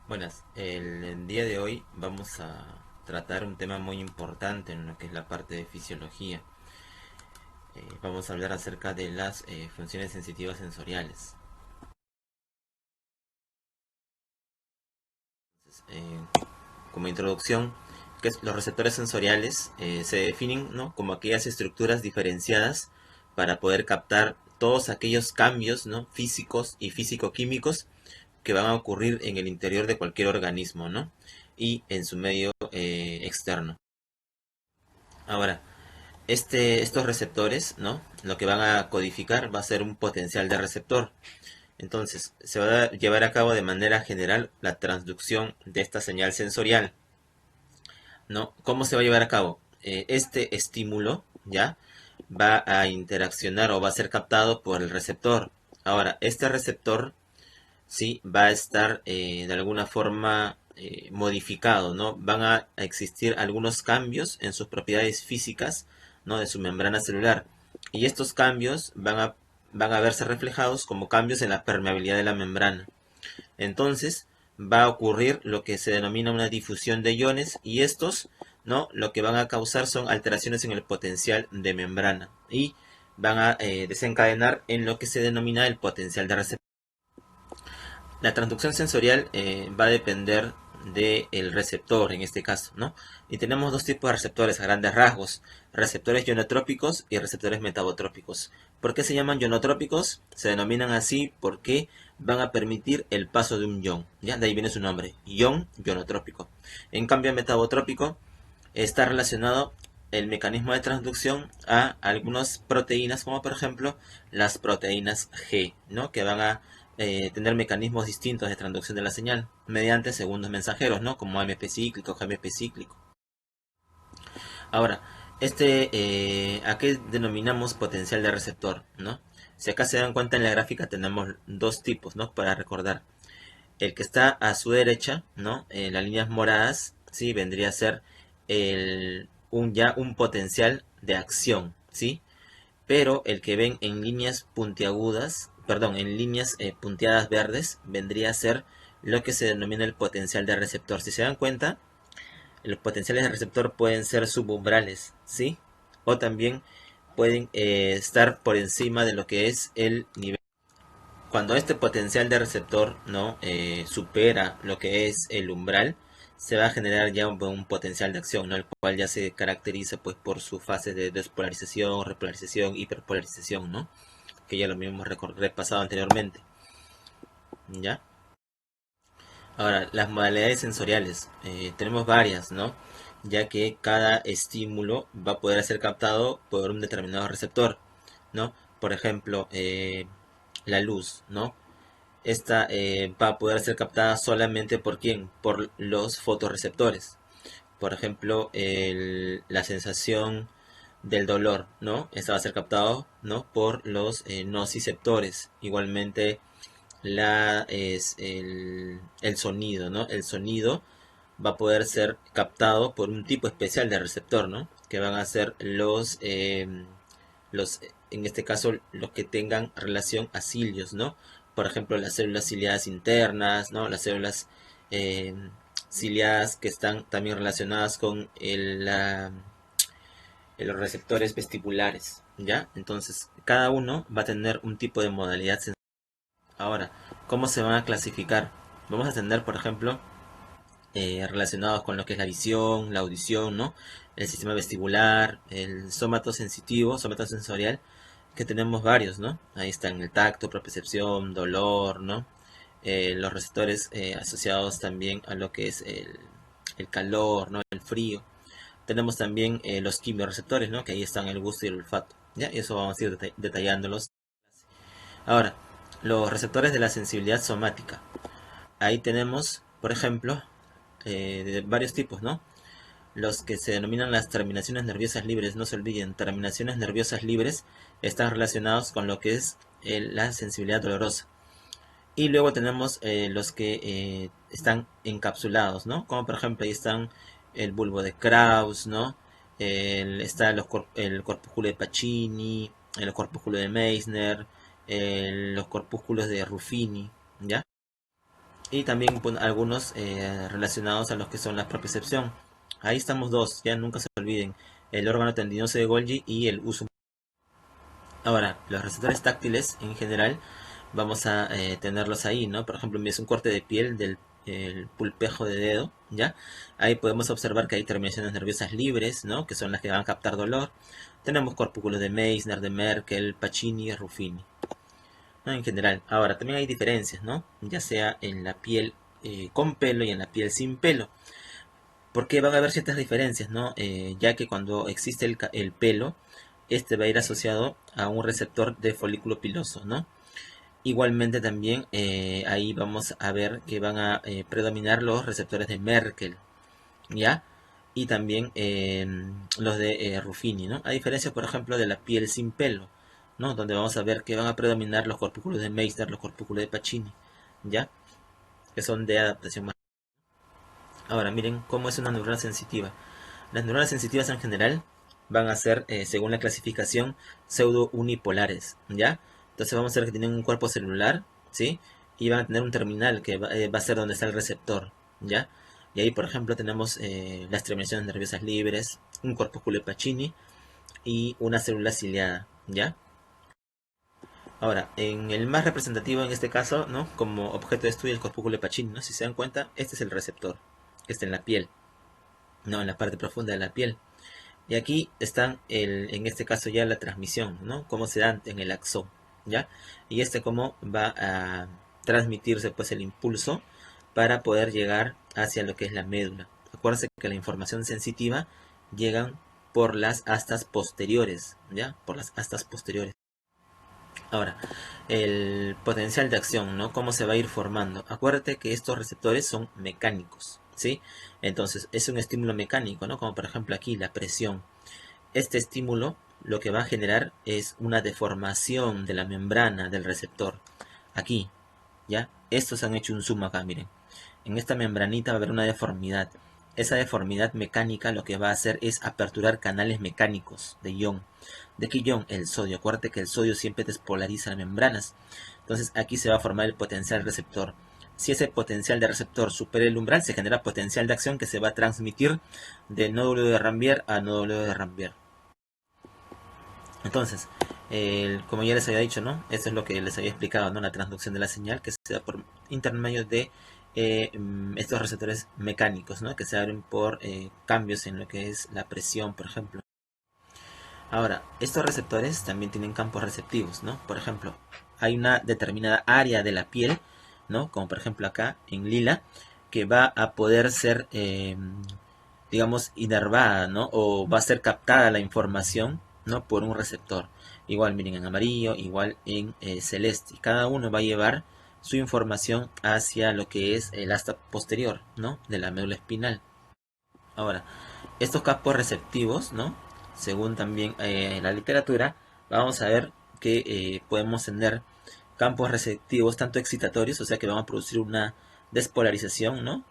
Buenas, el día de hoy vamos a tratar un tema muy importante en lo que es la parte de fisiología. Vamos a hablar acerca de las funciones sensitivas sensoriales. Eh, Como introducción, los receptores sensoriales se definen, ¿no?, como aquellas estructuras diferenciadas para poder captar todos aquellos cambios, ¿no?, físicos y físico-químicos que van a ocurrir en el interior de cualquier organismo, ¿no?, y en su medio externo. Ahora, estos receptores, ¿no?, lo que van a codificar va a ser un potencial de receptor. Entonces, se va a llevar a cabo de manera general la transducción de esta señal sensorial, ¿no? ¿Cómo se va a llevar a cabo? Este estímulo, ¿ya?, va a interaccionar o va a ser captado por el receptor. Ahora, este receptor, sí, va a estar de alguna forma modificado, ¿no? Van a existir algunos cambios en sus propiedades físicas, ¿no?, de su membrana celular. Y estos cambios van a verse reflejados como cambios en la permeabilidad de la membrana. Entonces va a ocurrir lo que se denomina una difusión de iones, y estos, ¿no?, lo que van a causar son alteraciones en el potencial de membrana y van a desencadenar en lo que se denomina el potencial de receptor. La transducción sensorial va a depender del receptor en este caso, ¿no? Y tenemos dos tipos de receptores a grandes rasgos: receptores ionotrópicos y receptores metabotrópicos. ¿Por qué se llaman ionotrópicos? Se denominan así porque van a permitir el paso de un ion, ¿ya? De ahí viene su nombre, ion, ionotrópico. En cambio, el metabotrópico está relacionado el mecanismo de transducción a algunas proteínas, como por ejemplo las proteínas G, ¿no?, que van a tener mecanismos distintos de transducción de la señal mediante segundos mensajeros, ¿no?, como AMP cíclico, GMP cíclico. Ahora, ¿a qué denominamos potencial de receptor, ¿no? Si acá se dan cuenta en la gráfica tenemos dos tipos, ¿no?, para recordar. El que está a su derecha, ¿no?, en las líneas moradas, sí, vendría a ser un potencial de acción, ¿sí? Pero el que ven en líneas puntiagudas, perdón, en líneas punteadas verdes, vendría a ser lo que se denomina el potencial de receptor. Si se dan cuenta, los potenciales de receptor pueden ser subumbrales, ¿sí? O también pueden estar por encima de lo que es el nivel. Cuando este potencial de receptor, ¿no?, supera lo que es el umbral, se va a generar ya un potencial de acción, ¿no?, el cual ya se caracteriza pues por su fase de despolarización, repolarización, hiperpolarización, ¿no?, que ya lo hemos repasado anteriormente, ¿ya? Ahora, las modalidades sensoriales, tenemos varias, ¿no?, ya que cada estímulo va a poder ser captado por un determinado receptor, ¿no? Por ejemplo, la luz, ¿no? Esta va a poder ser captada solamente por quién, por los fotorreceptores. Por ejemplo, la sensación del dolor, ¿no? Esta va a ser captado, ¿no?, por los nociceptores. Igualmente, es el sonido, ¿no? El sonido va a poder ser captado por un tipo especial de receptor, ¿no?, que van a ser en este caso, los que tengan relación a cilios, ¿no? Por ejemplo, las células ciliadas internas, ¿no?, las células eh, ciliadas que están también relacionadas con los receptores vestibulares, ¿ya? Entonces, cada uno va a tener un tipo de modalidad sensorial. Ahora, ¿cómo se van a clasificar? Vamos a tener, por ejemplo, relacionados con lo que es la visión, la audición, ¿no?, el sistema vestibular, el somato sensitivo, somato sensorial, que tenemos varios, ¿no? Ahí están el tacto, propriocepción, dolor, ¿no? Los receptores asociados también a lo que es el calor, ¿no?, el frío. Tenemos también los quimiorreceptores, ¿no?, que ahí están el gusto y el olfato, ¿ya? Y eso vamos a ir detallándolos. Ahora, los receptores de la sensibilidad somática. Ahí tenemos, por ejemplo, de varios tipos, ¿no? Los que se denominan las terminaciones nerviosas libres. No se olviden, terminaciones nerviosas libres están relacionados con lo que es la sensibilidad dolorosa. Y luego tenemos los que están encapsulados, ¿no? Como por ejemplo ahí están el bulbo de Krauss, ¿no? Está el corpúsculo de Pacini, el corpúsculo de Meissner, los corpúsculos de Ruffini, ¿ya? y también algunos relacionados a los que son la propiocepción. Ahí estamos dos, ya nunca se olviden, el órgano tendinoso de Golgi y el uso. Ahora, los receptores táctiles en general vamos a tenerlos ahí, ¿no? Por ejemplo, es un corte de piel del el pulpejo de dedo, ¿ya? Ahí podemos observar que hay terminaciones nerviosas libres, ¿no? Que son las que van a captar dolor. Tenemos corpúsculos de Meissner, de Merkel, Pacini y Ruffini, ¿no? En general. Ahora, también hay diferencias, ¿no? Ya sea en la piel con pelo y en la piel sin pelo. Porque van a haber ciertas diferencias, ¿no? Ya que cuando existe el pelo, este va a ir asociado a un receptor de folículo piloso, ¿no? Igualmente también ahí vamos a ver que van a predominar los receptores de Merkel, ¿ya? Y también los de Ruffini, ¿no? A diferencia, por ejemplo, de la piel sin pelo, ¿no? Donde vamos a ver que van a predominar los corpúsculos de Meissner, los corpúsculos de Pacini, ¿ya? Que son de adaptación más. Ahora, miren cómo es una neurona sensitiva. Las neuronas sensitivas en general van a ser, según la clasificación, pseudo unipolares, ¿ya? Entonces vamos a ver que tienen un cuerpo celular, ¿sí? Y van a tener un terminal que va a ser donde está el receptor, ¿ya? Y ahí, por ejemplo, tenemos las terminaciones nerviosas libres, un corpúsculo de Pacini y una célula ciliada, ¿ya? Ahora, en el más representativo en este caso, ¿no? Como objeto de estudio el corpúsculo de Pacini, ¿no? Si se dan cuenta, este es el receptor, que está en la piel, ¿no? En la parte profunda de la piel. Y aquí están, en este caso ya la transmisión, ¿no? Cómo se da en el axón, ¿ya? Y cómo va a transmitirse pues el impulso para poder llegar hacia lo que es la médula. Acuérdense que la información sensitiva llegan por las astas posteriores, ¿ya? Por las astas posteriores. Ahora, el potencial de acción, ¿no? ¿Cómo se va a ir formando? Acuérdate que estos receptores son mecánicos, ¿sí? Entonces, es un estímulo mecánico, ¿no? Como por ejemplo aquí, la presión. Este estímulo lo que va a generar es una deformación de la membrana del receptor. Aquí, ¿ya? Estos han hecho un zoom acá, miren. En esta membranita va a haber una deformidad. Esa deformidad mecánica lo que va a hacer es aperturar canales mecánicos de ion. ¿De qué ion? El sodio. Acuérdate que el sodio siempre despolariza las membranas. Entonces aquí se va a formar el potencial receptor. Si ese potencial de receptor supera el umbral, se genera potencial de acción que se va a transmitir de nódulo de Rambier a nódulo de Rambier. Entonces, como ya les había dicho, ¿no? Eso es lo que les había explicado, ¿no? La transducción de la señal que se da por intermedio de estos receptores mecánicos, ¿no? Que se abren por cambios en lo que es la presión, por ejemplo. Ahora, estos receptores también tienen campos receptivos, ¿no? Por ejemplo, hay una determinada área de la piel, ¿no? Como por ejemplo acá en lila, que va a poder ser, digamos, inervada, ¿no? O va a ser captada la información, ¿no? Por un receptor. Igual, miren, en amarillo, igual en celeste. Cada uno va a llevar su información hacia lo que es el asta posterior, ¿no? De la médula espinal. Ahora, estos campos receptivos, ¿no? Según también la literatura, vamos a ver que podemos tener campos receptivos tanto excitatorios, o sea que van a producir una despolarización, ¿no?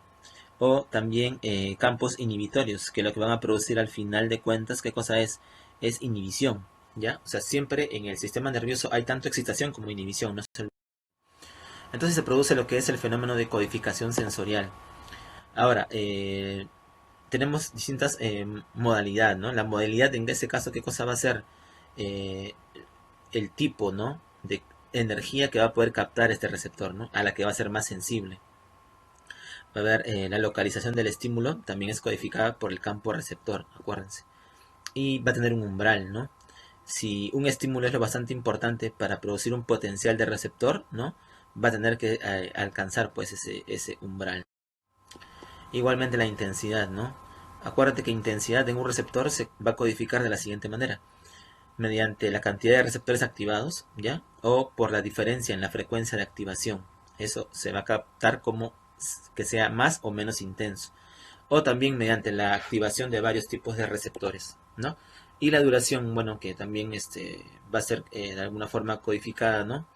O también campos inhibitorios, que lo que van a producir al final de cuentas, ¿qué cosa es? Es inhibición, ¿ya? O sea, siempre en el sistema nervioso hay tanto excitación como inhibición, ¿no? Entonces se produce lo que es el fenómeno de codificación sensorial. Ahora, tenemos distintas modalidades, ¿no? La modalidad en ese caso, ¿qué cosa va a ser? Eh, el tipo, ¿no? De energía que va a poder captar este receptor, ¿no? A la que va a ser más sensible. Va a haber la localización del estímulo, también es codificada por el campo receptor, acuérdense. Y va a tener un umbral, ¿no? Si un estímulo es lo bastante importante para producir un potencial de receptor, ¿no? Va a tener que alcanzar pues ese umbral. Igualmente la intensidad, ¿no? Acuérdate que intensidad en un receptor se va a codificar de la siguiente manera. Mediante la cantidad de receptores activados, ¿ya? O por la diferencia en la frecuencia de activación. Eso se va a captar como que sea más o menos intenso. O también mediante la activación de varios tipos de receptores, ¿no? Y la duración, bueno, que también va a ser de alguna forma codificada, ¿no?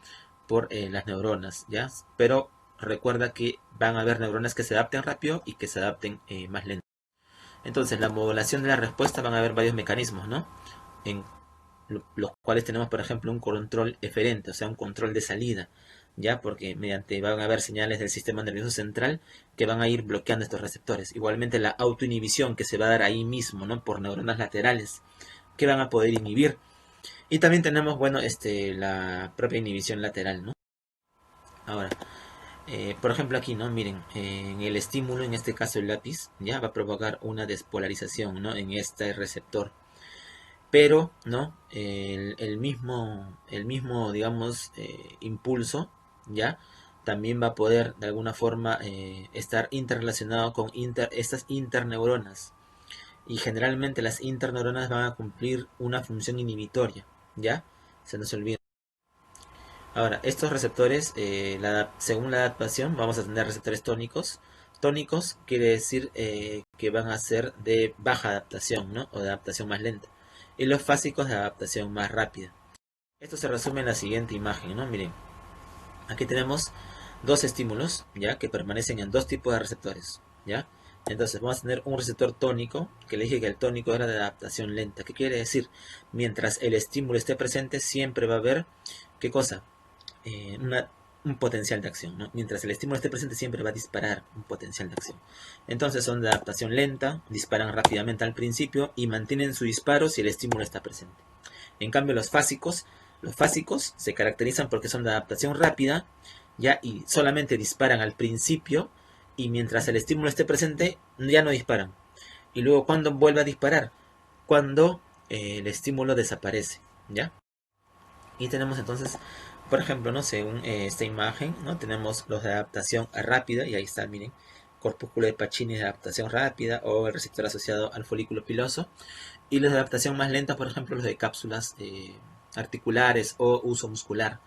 Por las neuronas, ¿ya? Pero recuerda que van a haber neuronas que se adapten rápido y que se adapten más lento. Entonces, la modulación de la respuesta van a haber varios mecanismos, ¿no? En los cuales tenemos, por ejemplo, un control eferente, o sea, un control de salida. ya, porque mediante van a haber señales del sistema nervioso central que van a ir bloqueando estos receptores. Igualmente la autoinhibición que se va a dar ahí mismo, ¿no? Por neuronas laterales que van a poder inhibir. Y también tenemos, bueno, la propia inhibición lateral, ¿no? Ahora, por ejemplo aquí, ¿no? Miren, en el estímulo, en este caso el lápiz, ya va a provocar una despolarización, ¿no? En este receptor. Pero, ¿no? El mismo, digamos, impulso, ¿ya? También va a poder, de alguna forma, estar interrelacionado con estas interneuronas. Y generalmente las interneuronas van a cumplir una función inhibitoria, ¿ya? Se nos olvida. Ahora, estos receptores, según la adaptación, vamos a tener receptores tónicos. Tónicos quiere decir que van a ser de baja adaptación, ¿no? O de adaptación más lenta. Y los fásicos de adaptación más rápida. Esto se resume en la siguiente imagen, ¿no? Miren, aquí tenemos dos estímulos, ¿ya? Que permanecen en dos tipos de receptores, ¿ya? Entonces vamos a tener un receptor tónico, que le dije que el tónico era de adaptación lenta. ¿Qué quiere decir? Mientras el estímulo esté presente, siempre va a haber, ¿qué cosa? Un potencial de acción, ¿no? Mientras el estímulo esté presente, siempre va a disparar un potencial de acción. Entonces son de adaptación lenta, disparan rápidamente al principio y mantienen su disparo si el estímulo está presente. En cambio, los fásicos se caracterizan porque son de adaptación rápida, ya, y solamente disparan al principio, y mientras el estímulo esté presente, ya no disparan. Y luego, ¿cuándo vuelve a disparar? Cuando el estímulo desaparece, ¿ya? Y tenemos entonces, por ejemplo, ¿no? Según esta imagen, ¿no? Tenemos los de adaptación rápida, y ahí está, miren, corpúsculo de Pacini de adaptación rápida, o el receptor asociado al folículo piloso. Y los de adaptación más lenta, por ejemplo, los de cápsulas articulares o uso muscular,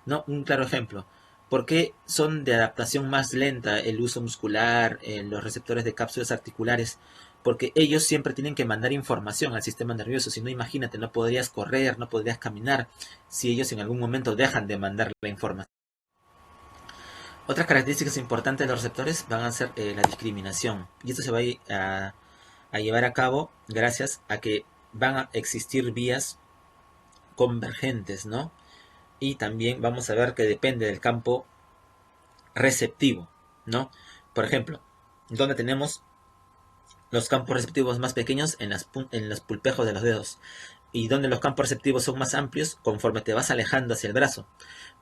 ¿no? Un claro ejemplo. ¿Por qué son de adaptación más lenta el uso muscular, los receptores de cápsulas articulares? Porque ellos siempre tienen que mandar información al sistema nervioso. Si no, imagínate, no podrías correr, no podrías caminar, si ellos en algún momento dejan de mandar la información. Otras características importantes de los receptores van a ser la discriminación. Y esto se va a llevar a cabo gracias a que van a existir vías convergentes, ¿no? Y también vamos a ver que depende del campo receptivo, ¿no? Por ejemplo, donde tenemos los campos receptivos más pequeños en los pulpejos de los dedos, y donde los campos receptivos son más amplios conforme te vas alejando hacia el brazo.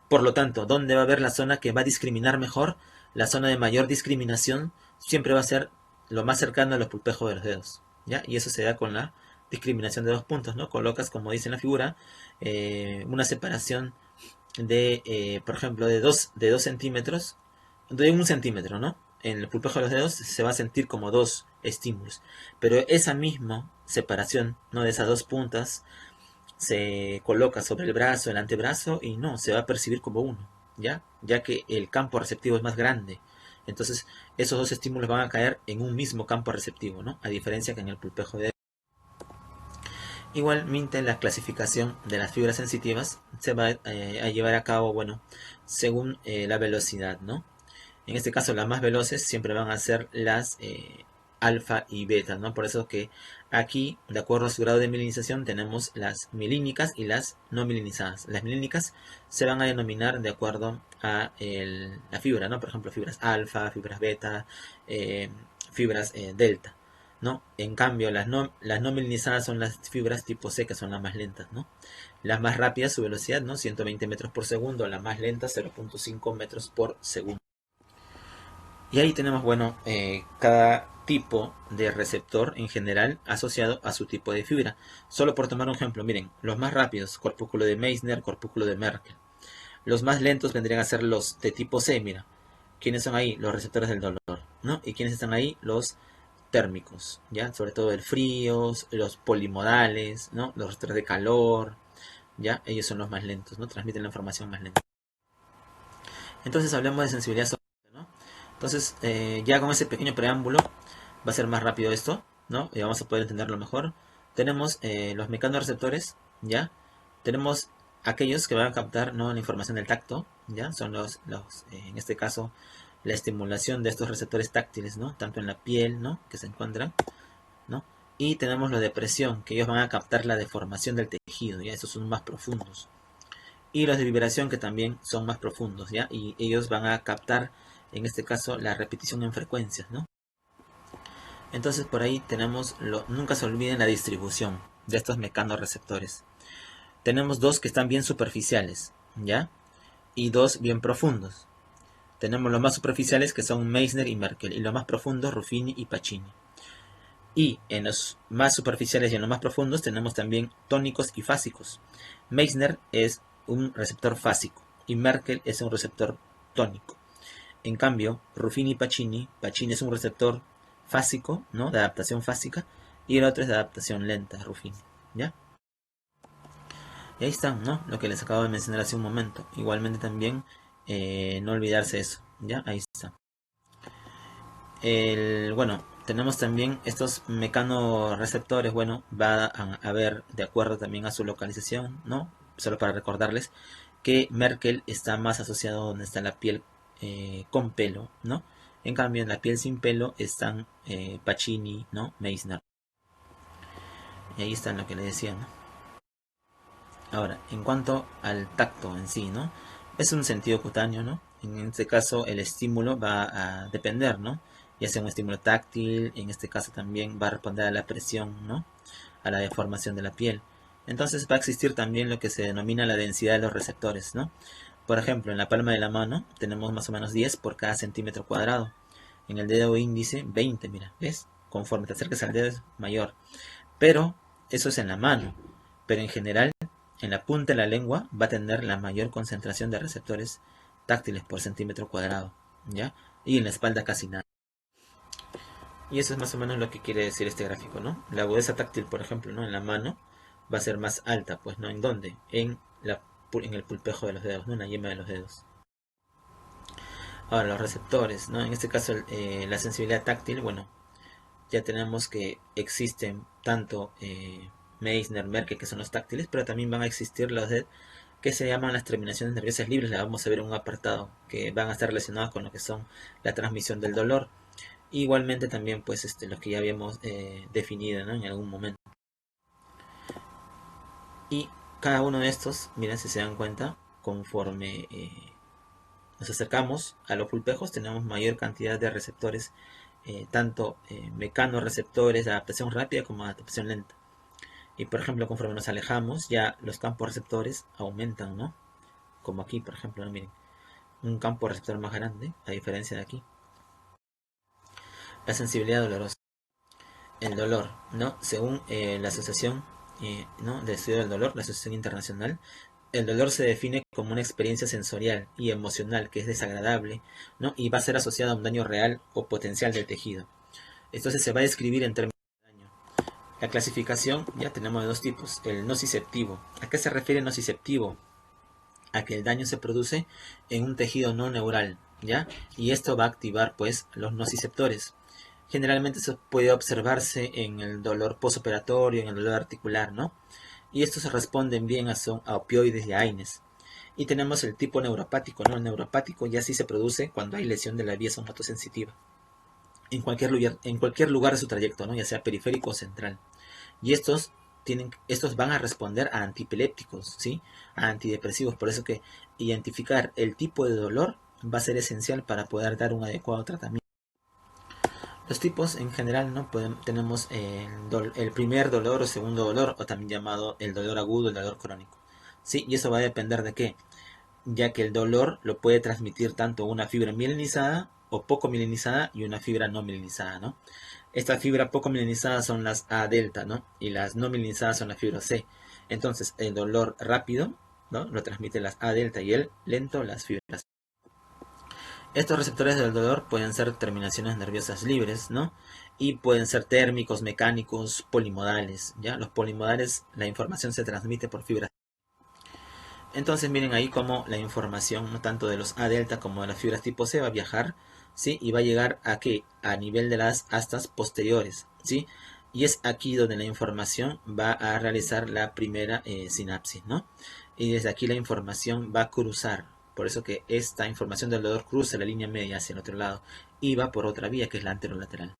Por lo tanto, ¿dónde va a haber la zona que va a discriminar mejor? La zona de mayor discriminación siempre va a ser lo más cercano a los pulpejos de los dedos, ¿ya? Y eso se da con la discriminación de dos puntos, ¿no? Colocas, como dice en la figura, una separación por ejemplo, de dos centímetros, de 1 centímetro, ¿no? En el pulpejo de los dedos se va a sentir como dos estímulos, pero esa misma separación, ¿no? De esas dos puntas se coloca sobre el brazo, el antebrazo, y no, se va a percibir como uno, ¿ya? Ya que el campo receptivo es más grande. Entonces, esos dos estímulos van a caer en un mismo campo receptivo, ¿no? A diferencia que en el pulpejo de... Igualmente, la clasificación de las fibras sensitivas se va a llevar a cabo, bueno, según la velocidad, ¿no? En este caso, las más veloces siempre van a ser las alfa y beta, ¿no? Por eso que aquí, de acuerdo a su grado de mielinización, tenemos las mielínicas y las no mielinizadas. Las mielínicas se van a denominar de acuerdo a la fibra, ¿no? Por ejemplo, fibras alfa, fibras beta, fibras delta, ¿no? En cambio, las no mielinizadas son las fibras tipo C, que son las más lentas, ¿no? Las más rápidas, su velocidad, ¿no? 120 metros por segundo, la más lenta, 0.5 metros por segundo. Y ahí tenemos, bueno, cada tipo de receptor en general asociado a su tipo de fibra. Solo por tomar un ejemplo, miren, los más rápidos, corpúsculo de Meissner, corpúsculo de Merkel. Los más lentos vendrían a ser los de tipo C, mira. ¿Quiénes son ahí? Los receptores del dolor, ¿no? ¿Y quiénes están ahí? Los térmicos, ¿ya? Sobre todo el frío, los polimodales, ¿no? Los receptores de calor, ¿ya? Ellos son los más lentos, ¿no? Transmiten la información más lenta. Entonces hablemos de sensibilidad sobre, ¿no? Entonces, ya con ese pequeño preámbulo va a ser más rápido esto, ¿no? Y vamos a poder entenderlo mejor. Tenemos los mecanorreceptores, ¿ya? Tenemos aquellos que van a captar, ¿no? La información del tacto, ¿ya? Son en este caso, la estimulación de estos receptores táctiles, ¿no? Tanto en la piel, ¿no? Que se encuentran, ¿no? Y tenemos los de presión, que ellos van a captar la deformación del tejido, ¿ya? Esos son más profundos. y los de vibración que también son más profundos, ¿ya? Y ellos van a captar, en este caso, la repetición en frecuencias, ¿no? Entonces por ahí tenemos, nunca se olviden la distribución de estos mecanorreceptores. Tenemos dos que están bien superficiales, ¿ya? Y dos bien profundos. Tenemos los más superficiales que son Meissner y Merkel, y los más profundos Ruffini y Pacini. Y en los más superficiales y en los más profundos tenemos también tónicos y fásicos. Meissner es un receptor fásico y Merkel es un receptor tónico. En cambio, Ruffini y Pacini es un receptor fásico, ¿no? De adaptación fásica, y el otro es de adaptación lenta, Ruffini, ¿ya? Y ahí está, ¿no? Lo que les acabo de mencionar hace un momento. Igualmente también, no olvidarse eso, ¿ya? Ahí está. Bueno, tenemos también estos mecanorreceptores, bueno, va a ver de acuerdo también a su localización, ¿no? Solo para recordarles que Merkel está más asociado donde está la piel con pelo, ¿no? En cambio, en la piel sin pelo están Pacini, ¿no? Meissner. Y ahí está lo que les decía, ¿no? Ahora, en cuanto al tacto en sí, ¿no? Es un sentido cutáneo, ¿no? En este caso el estímulo va a depender, ¿no? Ya sea un estímulo táctil, en este caso también va a responder a la presión, ¿no? A la deformación de la piel. Entonces va a existir también lo que se denomina la densidad de los receptores, ¿no? Por ejemplo, en la palma de la mano tenemos más o menos 10 por cada centímetro cuadrado. En el dedo índice 20, mira, ¿ves? Conforme te acerques al dedo es mayor. Pero eso es en la mano. Pero en general, en la punta de la lengua va a tener la mayor concentración de receptores táctiles por centímetro cuadrado, ¿ya? Y en la espalda casi nada. Y eso es más o menos lo que quiere decir este gráfico, ¿no? La agudeza táctil, por ejemplo, ¿no? En la mano va a ser más alta, pues, ¿no? ¿En dónde? En el pulpejo de los dedos, ¿no? En la yema de los dedos. Ahora, los receptores, ¿no? En este caso, la sensibilidad táctil, bueno, ya tenemos que existen tanto Meissner, Merkel, que son los táctiles, pero también van a existir los que se llaman las terminaciones nerviosas libres. La vamos a ver en un apartado que van a estar relacionados con lo que son la transmisión del dolor. Igualmente también pues los que ya habíamos definido, ¿no? En algún momento. Y cada uno de estos, miren si se dan cuenta, conforme nos acercamos a los pulpejos tenemos mayor cantidad de receptores, tanto mecanorreceptores de adaptación rápida como de adaptación lenta. Y por ejemplo, conforme nos alejamos, ya los campos receptores aumentan, ¿no? Como aquí, por ejemplo, ¿no? Miren, un campo receptor más grande, a diferencia de aquí. La sensibilidad dolorosa. El dolor, ¿no? Según la asociación, ¿no? de estudio del dolor, la Asociación Internacional, el dolor se define como una experiencia sensorial y emocional que es desagradable, ¿no? Y va a ser asociada a un daño real o potencial del tejido. Entonces se va a describir en términos de daño. La clasificación ya tenemos de dos tipos. El nociceptivo. ¿A qué se refiere el nociceptivo? A que el daño se produce en un tejido no neural, ¿ya? Y esto va a activar, pues, los nociceptores. Generalmente eso puede observarse en el dolor postoperatorio, en el dolor articular, ¿no? Y estos se responden bien a opioides y a AINES. Y tenemos el tipo neuropático, ¿no? El neuropático ya sí se produce cuando hay lesión de la vía somatosensitiva. En cualquier lugar de su trayecto, ¿no? Ya sea periférico o central. Y estos van a responder a antipilépticos, ¿sí? A antidepresivos. Por eso que identificar el tipo de dolor va a ser esencial para poder dar un adecuado tratamiento. Los tipos en general, ¿no? Tenemos el primer dolor o segundo dolor, o también llamado el dolor agudo, el dolor crónico. ¿Sí? Y eso va a depender de qué, ya que el dolor lo puede transmitir tanto una fibra mielinizada o poco mielinizada y una fibra no mielinizada, ¿no? Esta fibra poco mielinizada son las A delta, ¿no? Y las no mielinizadas son las fibras C. Entonces, el dolor rápido, ¿no? Lo transmite las A delta y el lento las fibras. Estos receptores del dolor pueden ser terminaciones nerviosas libres, ¿no? Y pueden ser térmicos, mecánicos, polimodales, ¿ya? Los polimodales, la información se transmite por fibras. Entonces miren ahí cómo la información, no tanto de los A delta como de las fibras tipo C, va a viajar, ¿sí? Y va a llegar a ¿qué? A nivel de las astas posteriores, ¿sí? Y es aquí donde la información va a realizar la primera sinapsis, ¿no? Y desde aquí la información va a cruzar. Por eso que esta información del dolor cruza la línea media hacia el otro lado y va por otra vía que es la anterolateral.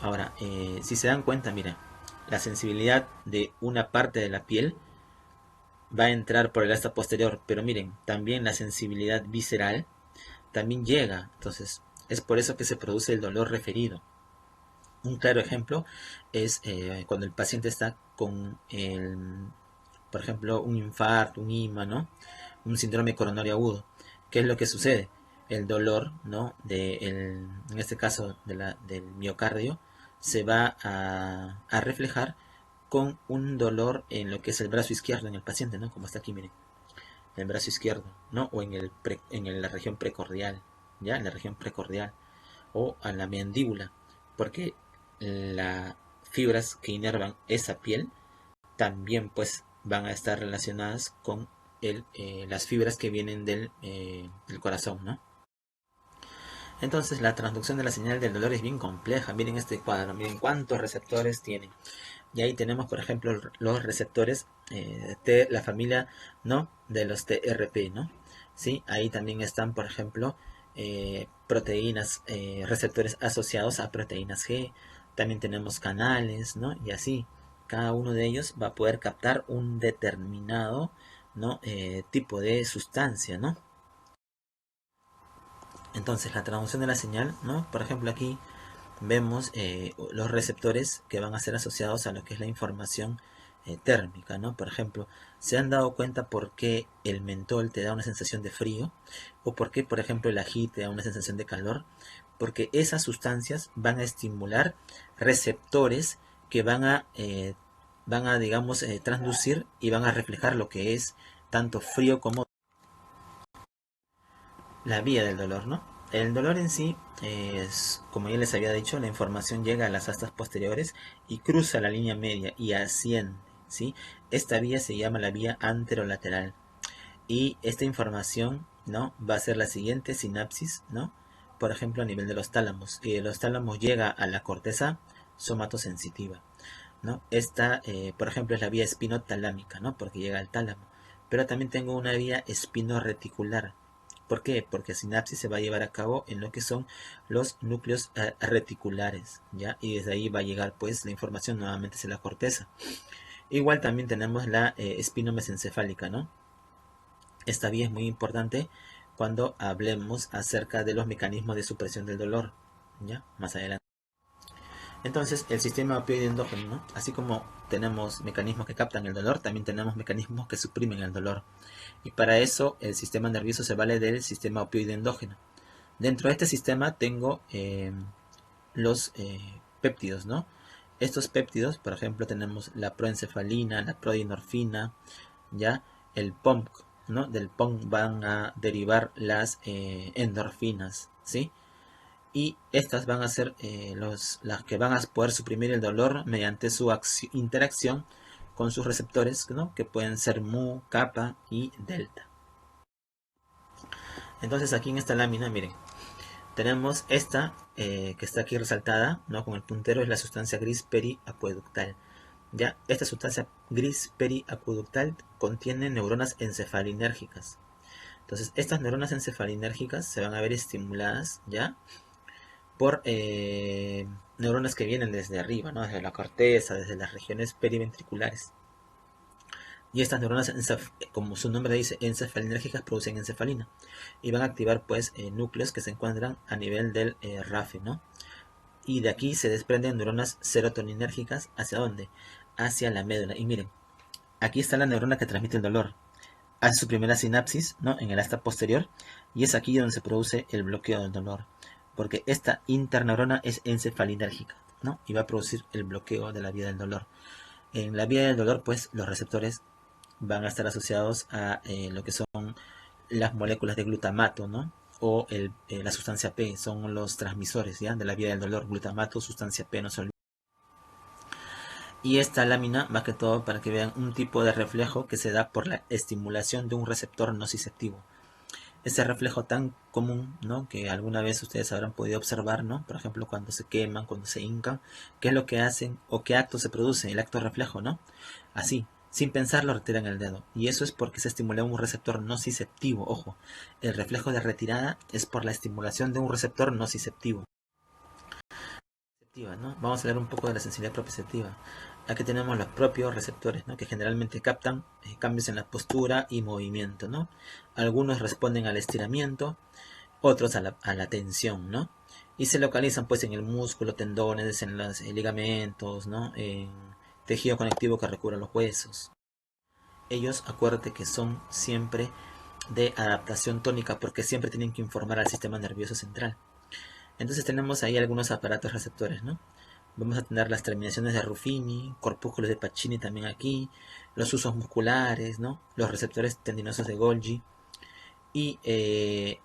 Ahora, si se dan cuenta, mira, la sensibilidad de una parte de la piel va a entrar por el asta posterior, pero miren, también la sensibilidad visceral también llega. Entonces, es por eso que se produce el dolor referido. Un claro ejemplo es cuando el paciente está con, por ejemplo, un infarto, un IMA, ¿no? Un síndrome coronario agudo. ¿Qué es lo que sucede? El dolor, ¿no? En este caso del miocardio, se va a reflejar con un dolor en lo que es el brazo izquierdo en el paciente, ¿no? Como está aquí, miren, en el brazo izquierdo, ¿no? O la región precordial, ¿ya? En la región precordial o a la mandíbula, porque las fibras que inervan esa piel también pues van a estar relacionadas con las fibras que vienen del corazón, ¿no? Entonces la transducción de la señal del dolor es bien compleja. Miren este cuadro, miren cuántos receptores tiene. Y ahí tenemos, por ejemplo, los receptores de la familia, ¿no? De los TRP, ¿no? ¿Sí? Ahí también están, por ejemplo, proteínas, receptores asociados a proteínas G. También tenemos canales, ¿no? Y así, cada uno de ellos va a poder captar un determinado, ¿no? Tipo de sustancia, ¿no? Entonces, la traducción de la señal, ¿no? Por ejemplo, aquí vemos los receptores que van a ser asociados a lo que es la información térmica, ¿no? Por ejemplo, ¿se han dado cuenta por qué el mentol te da una sensación de frío? ¿O por qué, por ejemplo, el ají te da una sensación de calor? Porque esas sustancias van a estimular receptores que van a digamos, transducir y van a reflejar lo que es tanto frío como la vía del dolor, ¿no? El dolor en sí es, como ya les había dicho, la información llega a las astas posteriores y cruza la línea media y asciende, ¿sí? Esta vía se llama la vía anterolateral y esta información, ¿no? Va a ser la siguiente sinapsis, ¿no? Por ejemplo, a nivel de los tálamos. Y de los tálamos llega a la corteza somatosensitiva, ¿no? Esta, por ejemplo, es la vía espinotalámica, ¿no? Porque llega al tálamo. Pero también tengo una vía espinoreticular. ¿Por qué? Porque sinapsis se va a llevar a cabo en lo que son los núcleos reticulares, ¿ya? Y desde ahí va a llegar, pues, la información nuevamente hacia la corteza. Igual también tenemos la espinomesencefálica, ¿no? Esta vía es muy importante cuando hablemos acerca de los mecanismos de supresión del dolor, ¿ya? Más adelante. Entonces, el sistema opioide endógeno, ¿no? Así como tenemos mecanismos que captan el dolor, también tenemos mecanismos que suprimen el dolor. Y para eso, el sistema nervioso se vale del sistema opioide endógeno. Dentro de este sistema tengo los péptidos, ¿no? Estos péptidos, por ejemplo, tenemos la proencefalina, la prodinorfina, ¿ya? El POMC, ¿no? Del POMC van a derivar las endorfinas, ¿sí? Y estas van a ser las que van a poder suprimir el dolor mediante su interacción con sus receptores, ¿no? Que pueden ser mu, kappa y delta. Entonces aquí en esta lámina, miren, tenemos esta que está aquí resaltada, ¿no? Con el puntero, es la sustancia gris periacueductal. Ya, esta sustancia gris periacueductal contiene neuronas encefalinérgicas. Entonces, estas neuronas encefalinérgicas se van a ver estimuladas, ¿ya? Por neuronas que vienen desde arriba, ¿no? Desde la corteza, desde las regiones periventriculares. Y estas neuronas, como su nombre dice, encefalinérgicas, producen encefalina y van a activar pues núcleos que se encuentran a nivel del RAFE, ¿no? Y de aquí se desprenden neuronas serotoninérgicas, ¿hacia dónde? Hacia la médula. Y miren, aquí está la neurona que transmite el dolor. Hace su primera sinapsis, ¿no? En el asta posterior, y es aquí donde se produce el bloqueo del dolor, porque esta interneurona es encefalinérgica, ¿no? Y va a producir el bloqueo de la vía del dolor. En la vía del dolor, pues, los receptores van a estar asociados a lo que son las moléculas de glutamato, ¿no? O la sustancia P, son los transmisores, ¿ya? De la vía del dolor, glutamato, sustancia P, no se olviden. Y esta lámina, más que todo, para que vean un tipo de reflejo que se da por la estimulación de un receptor nociceptivo. Ese reflejo tan común, ¿no? Que alguna vez ustedes habrán podido observar, ¿no? Por ejemplo, cuando se queman, cuando se hincan, ¿qué es lo que hacen o qué acto se produce? El acto reflejo, ¿no? Así, sin pensarlo, retiran el dedo. Y eso es porque se estimula un receptor nociceptivo. Ojo, el reflejo de retirada es por la estimulación de un receptor nociceptivo, ¿no? Vamos a hablar un poco de la sensibilidad proprioceptiva. aquí tenemos los propios receptores, ¿no? Que generalmente captan cambios en la postura y movimiento, ¿no? Algunos responden al estiramiento, otros a la tensión, ¿no? Y se localizan pues en el músculo, tendones, en los ligamentos, ¿no? En tejido conectivo que recubre los huesos. Ellos, acuérdate que son siempre de adaptación tónica porque siempre tienen que informar al sistema nervioso central. Entonces tenemos ahí algunos aparatos receptores, ¿no? Vamos a tener las terminaciones de Ruffini, corpúsculos de Pacini también aquí, los usos musculares, ¿no? Los receptores tendinosos de Golgi y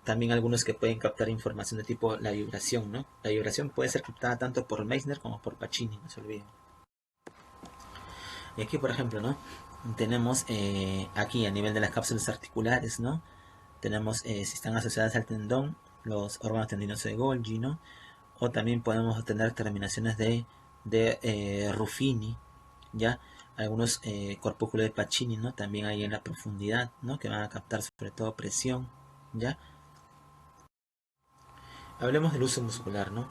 también algunos que pueden captar información de tipo la vibración, ¿no? La vibración puede ser captada tanto por Meissner como por Pacini, no se olviden. Y aquí, por ejemplo, ¿no? Tenemos aquí a nivel de las cápsulas articulares, ¿no? Tenemos si están asociadas al tendón, los órganos tendinosos de Golgi, ¿no? O también podemos obtener terminaciones de Ruffini, ¿ya? Algunos corpúsculos de Pacini, ¿no? También hay en la profundidad, ¿no? Que van a captar sobre todo presión, ¿ya? Hablemos del uso muscular, ¿no?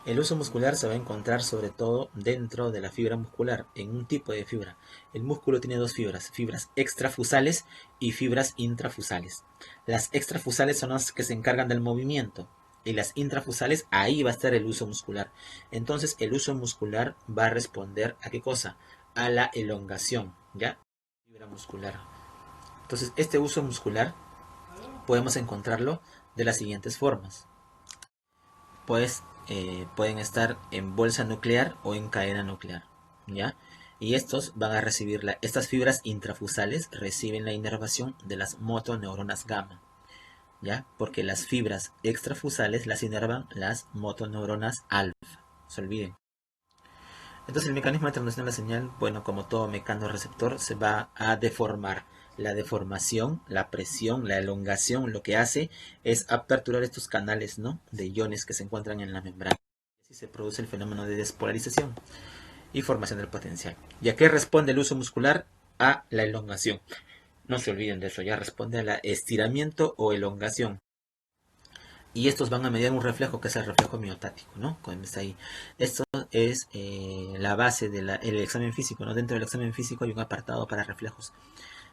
El uso muscular se va a encontrar sobre todo dentro de la fibra muscular, en un tipo de fibra. El músculo tiene dos fibras, fibras extrafusales y fibras intrafusales. Las extrafusales son las que se encargan del movimiento y las intrafusales, ahí va a estar el uso muscular. Entonces el uso muscular va a responder a qué cosa? A la elongación, ¿ya? Fibra muscular. Entonces este uso muscular podemos encontrarlo de las siguientes formas. Pues pueden estar en bolsa nuclear o en cadena nuclear, ¿ya? Y estos van a recibir, estas fibras intrafusales reciben la inervación de las motoneuronas gamma, ¿ya? Porque las fibras extrafusales las inervan las motoneuronas alfa, no se olviden. Entonces el mecanismo de transducción de la señal, bueno, como todo mecanorreceptor, se va a deformar. La deformación, la presión, la elongación, lo que hace es aperturar estos canales, ¿no? De iones que se encuentran en la membrana. Así se produce el fenómeno de despolarización y formación del potencial. ¿Y a qué responde el uso muscular? A la elongación. No se olviden de eso, ya responde a la estiramiento o elongación. Y estos van a mediar un reflejo que es el reflejo miotático, ¿no? Como está ahí. Esto es la base del examen físico, ¿no? Dentro del examen físico hay un apartado para reflejos.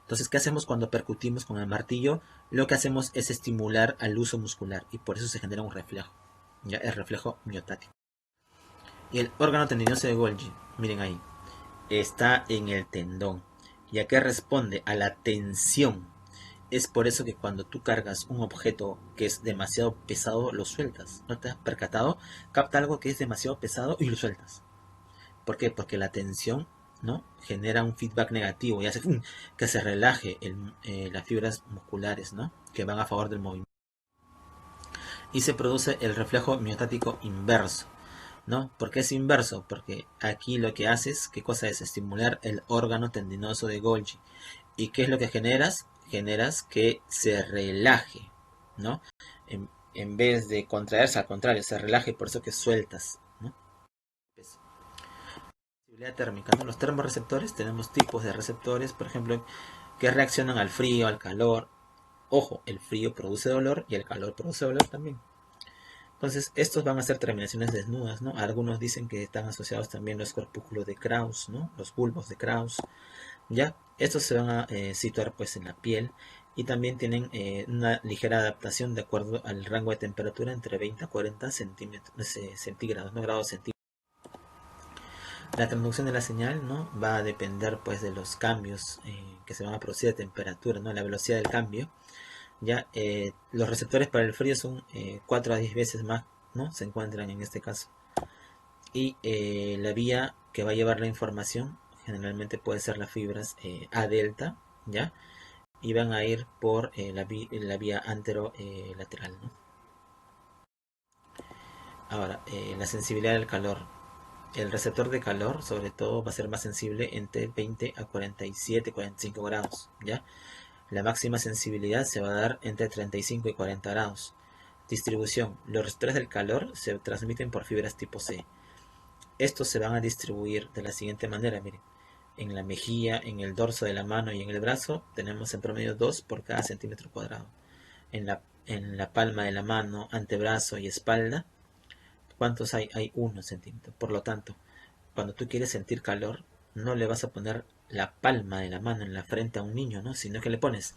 Entonces, ¿qué hacemos cuando percutimos con el martillo? Lo que hacemos es estimular al uso muscular y por eso se genera un reflejo, ¿ya? El reflejo miotático. Y el órgano tendinoso de Golgi, miren ahí, está en el tendón. ¿Y a qué responde? A la tensión. Es por eso que cuando tú cargas un objeto que es demasiado pesado, lo sueltas. ¿No te has percatado? Capta algo que es demasiado pesado y lo sueltas. ¿Por qué? Porque la tensión, ¿no? Genera un feedback negativo y hace que se relaje las fibras musculares, ¿no? Que van a favor del movimiento. Y se produce el reflejo miotático inverso, ¿no? ¿Por qué es inverso? Porque aquí lo que haces, ¿qué cosa es? Estimular el órgano tendinoso de Golgi. ¿Y qué es lo que generas? Generas que se relaje, ¿no? En vez de contraerse, al contrario, se relaje, por eso que sueltas, ¿no? Sensibilidad térmica, ¿no? Los termorreceptores, tenemos tipos de receptores, por ejemplo, que reaccionan al frío, al calor. Ojo, el frío produce dolor y el calor produce dolor también. Entonces, estos van a ser terminaciones desnudas, ¿no? Algunos dicen que están asociados también los corpúsculos de Krauss, ¿no? Los bulbos de Krauss, ¿ya? Estos se van a situar pues en la piel y también tienen una ligera adaptación de acuerdo al rango de temperatura entre 20 a 40 centígrados, no grados centígrados. La transducción de la señal, ¿no? Va a depender pues de los cambios que se van a producir de temperatura, ¿no? La velocidad del cambio. Ya los receptores para el frío son 4 a 10 veces más, ¿no? Se encuentran en este caso. Y la vía que va a llevar la información generalmente puede ser las fibras A delta, ¿ya? Y van a ir por la vía anterolateral, ¿no? Ahora, la sensibilidad del calor. El receptor de calor, sobre todo, va a ser más sensible entre 20 a 47, 45 grados, ¿ya? La máxima sensibilidad se va a dar entre 35 y 40 grados. Distribución. Los receptores del calor se transmiten por fibras tipo C. Estos se van a distribuir de la siguiente manera, miren. En la mejilla, en el dorso de la mano y en el brazo tenemos en promedio 2 por cada centímetro cuadrado. En la palma de la mano, antebrazo y espalda, ¿cuántos hay? Hay 1 centímetro. Por lo tanto, cuando tú quieres sentir calor, no le vas a poner la palma de la mano en la frente a un niño, ¿no? Sino que le pones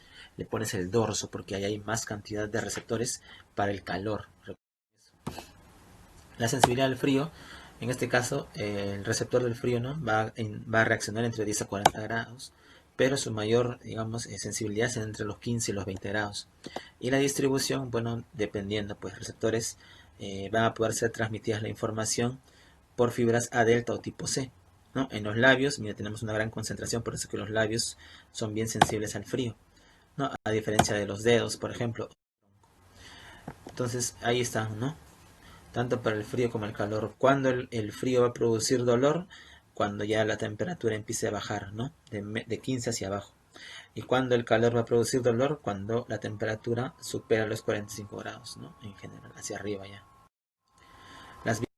el dorso, porque ahí hay más cantidad de receptores para el calor. La sensibilidad al frío, en este caso, el receptor del frío, ¿no? Va a reaccionar entre 10 a 40 grados, pero su mayor, digamos, sensibilidad es entre los 15 y los 20 grados. Y la distribución, bueno, dependiendo, pues receptores van a poder ser transmitidas la información por fibras A delta o tipo C, ¿no? En los labios, mira, tenemos una gran concentración, por eso que los labios son bien sensibles al frío, ¿no? A diferencia de los dedos, por ejemplo. Entonces, ahí están, ¿no? Tanto para el frío como el calor. Cuando el frío va a producir dolor, cuando ya la temperatura empiece a bajar, ¿no? De 15 hacia abajo. Y cuando el calor va a producir dolor, cuando la temperatura supera los 45 grados, ¿no? En general, hacia arriba ya. Las vías,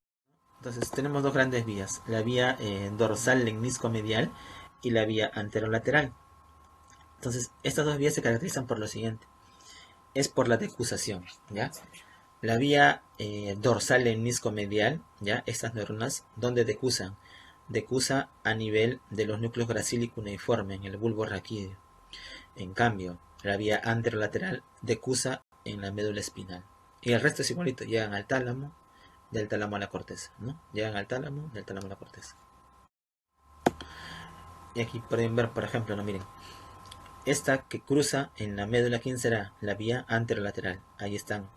entonces tenemos dos grandes vías, la vía dorsal lemnisco-medial y la vía anterolateral. Entonces, estas dos vías se caracterizan por lo siguiente. Es por la decusación, ¿ya? La vía dorsal lemnisco-medial, ¿ya? Estas neuronas, ¿dónde decusan? Decusa a nivel de los núcleos gracílico cuneiforme, en el bulbo raquídeo. En cambio, la vía anterolateral decusa en la médula espinal. Y el resto es igualito, llegan al tálamo, del tálamo a la corteza, ¿no? Llegan al tálamo, del tálamo a la corteza. Y aquí pueden ver, por ejemplo, ¿no? Miren, esta que cruza en la médula, ¿quién será? La vía anterolateral. Ahí están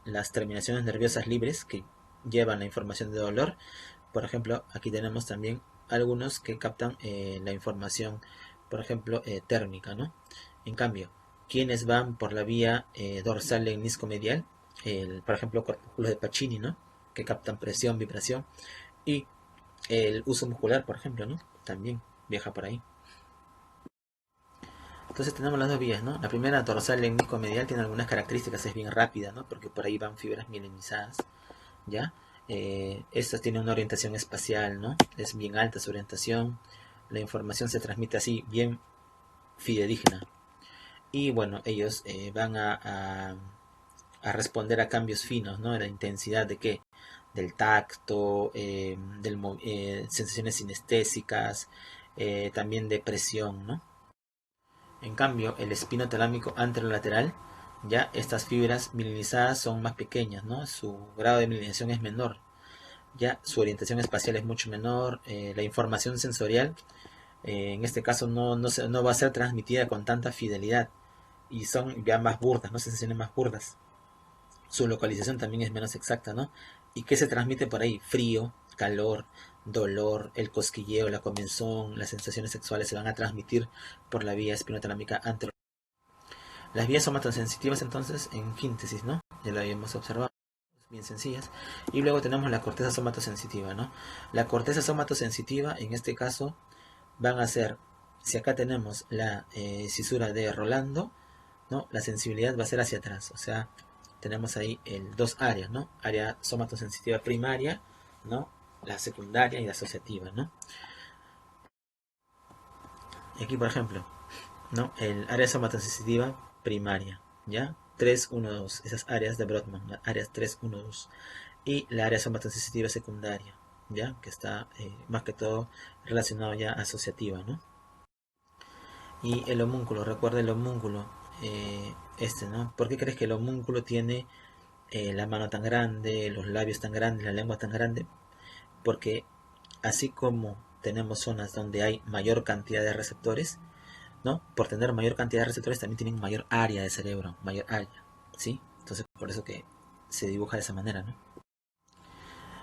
las terminaciones nerviosas libres que llevan la información de dolor. Por ejemplo, aquí tenemos también algunos que captan la información, por ejemplo, térmica, ¿no? En cambio, quienes van por la vía dorsal lemnisco-medial, por ejemplo, corpúsculos de Pacini, ¿no? Que captan presión, vibración, y el uso muscular, por ejemplo, ¿no? También viaja por ahí. Entonces tenemos las dos vías, ¿no? La primera, dorsal lemnisco-medial, tiene algunas características, es bien rápida, ¿no? Porque por ahí van fibras mielinizadas, ¿ya? Esta tiene una orientación espacial, ¿no? Es bien alta su orientación, la información se transmite así, bien fidedigna. Y bueno, ellos van a responder a cambios finos, ¿no? La intensidad de qué, del tacto, sensaciones sinestésicas, también de presión, ¿no? En cambio, el espino talámico anterolateral, ya estas fibras mielinizadas son más pequeñas, ¿no? Su grado de mielinización es menor, ya su orientación espacial es mucho menor, la información sensorial, en este caso no va a ser transmitida con tanta fidelidad y son ya más burdas, ¿no? Sensaciones más burdas. Su localización también es menos exacta, ¿no? ¿Y qué se transmite por ahí? Frío, calor, dolor, el cosquilleo, la comezón, las sensaciones sexuales se van a transmitir por la vía espinotalámica anterior. Las vías somatosensitivas entonces, en síntesis, ¿no? Ya lo habíamos observado, bien sencillas. Y luego tenemos la corteza somatosensitiva, ¿no? La corteza somatosensitiva, en este caso, van a ser, si acá tenemos la cisura de Rolando, ¿no? La sensibilidad va a ser hacia atrás, o sea, tenemos ahí dos áreas, ¿no? Área somatosensitiva primaria, ¿no? La secundaria y la asociativa, ¿no? Aquí, por ejemplo, ¿no? El área somatosensitiva primaria, ¿ya? 3, 1, 2, esas áreas de Brodmann, las áreas 3, 1, 2. Y la área somatosensitiva secundaria, ¿ya? Que está más que todo relacionado ya asociativa, ¿no? Y el homúnculo, recuerda el homúnculo, ¿no? ¿Por qué crees que el homúnculo tiene la mano tan grande, los labios tan grandes, la lengua tan grande? Porque así como tenemos zonas donde hay mayor cantidad de receptores, ¿no? Por tener mayor cantidad de receptores también tienen mayor área de cerebro, mayor área, ¿sí? Entonces por eso que se dibuja de esa manera, ¿no?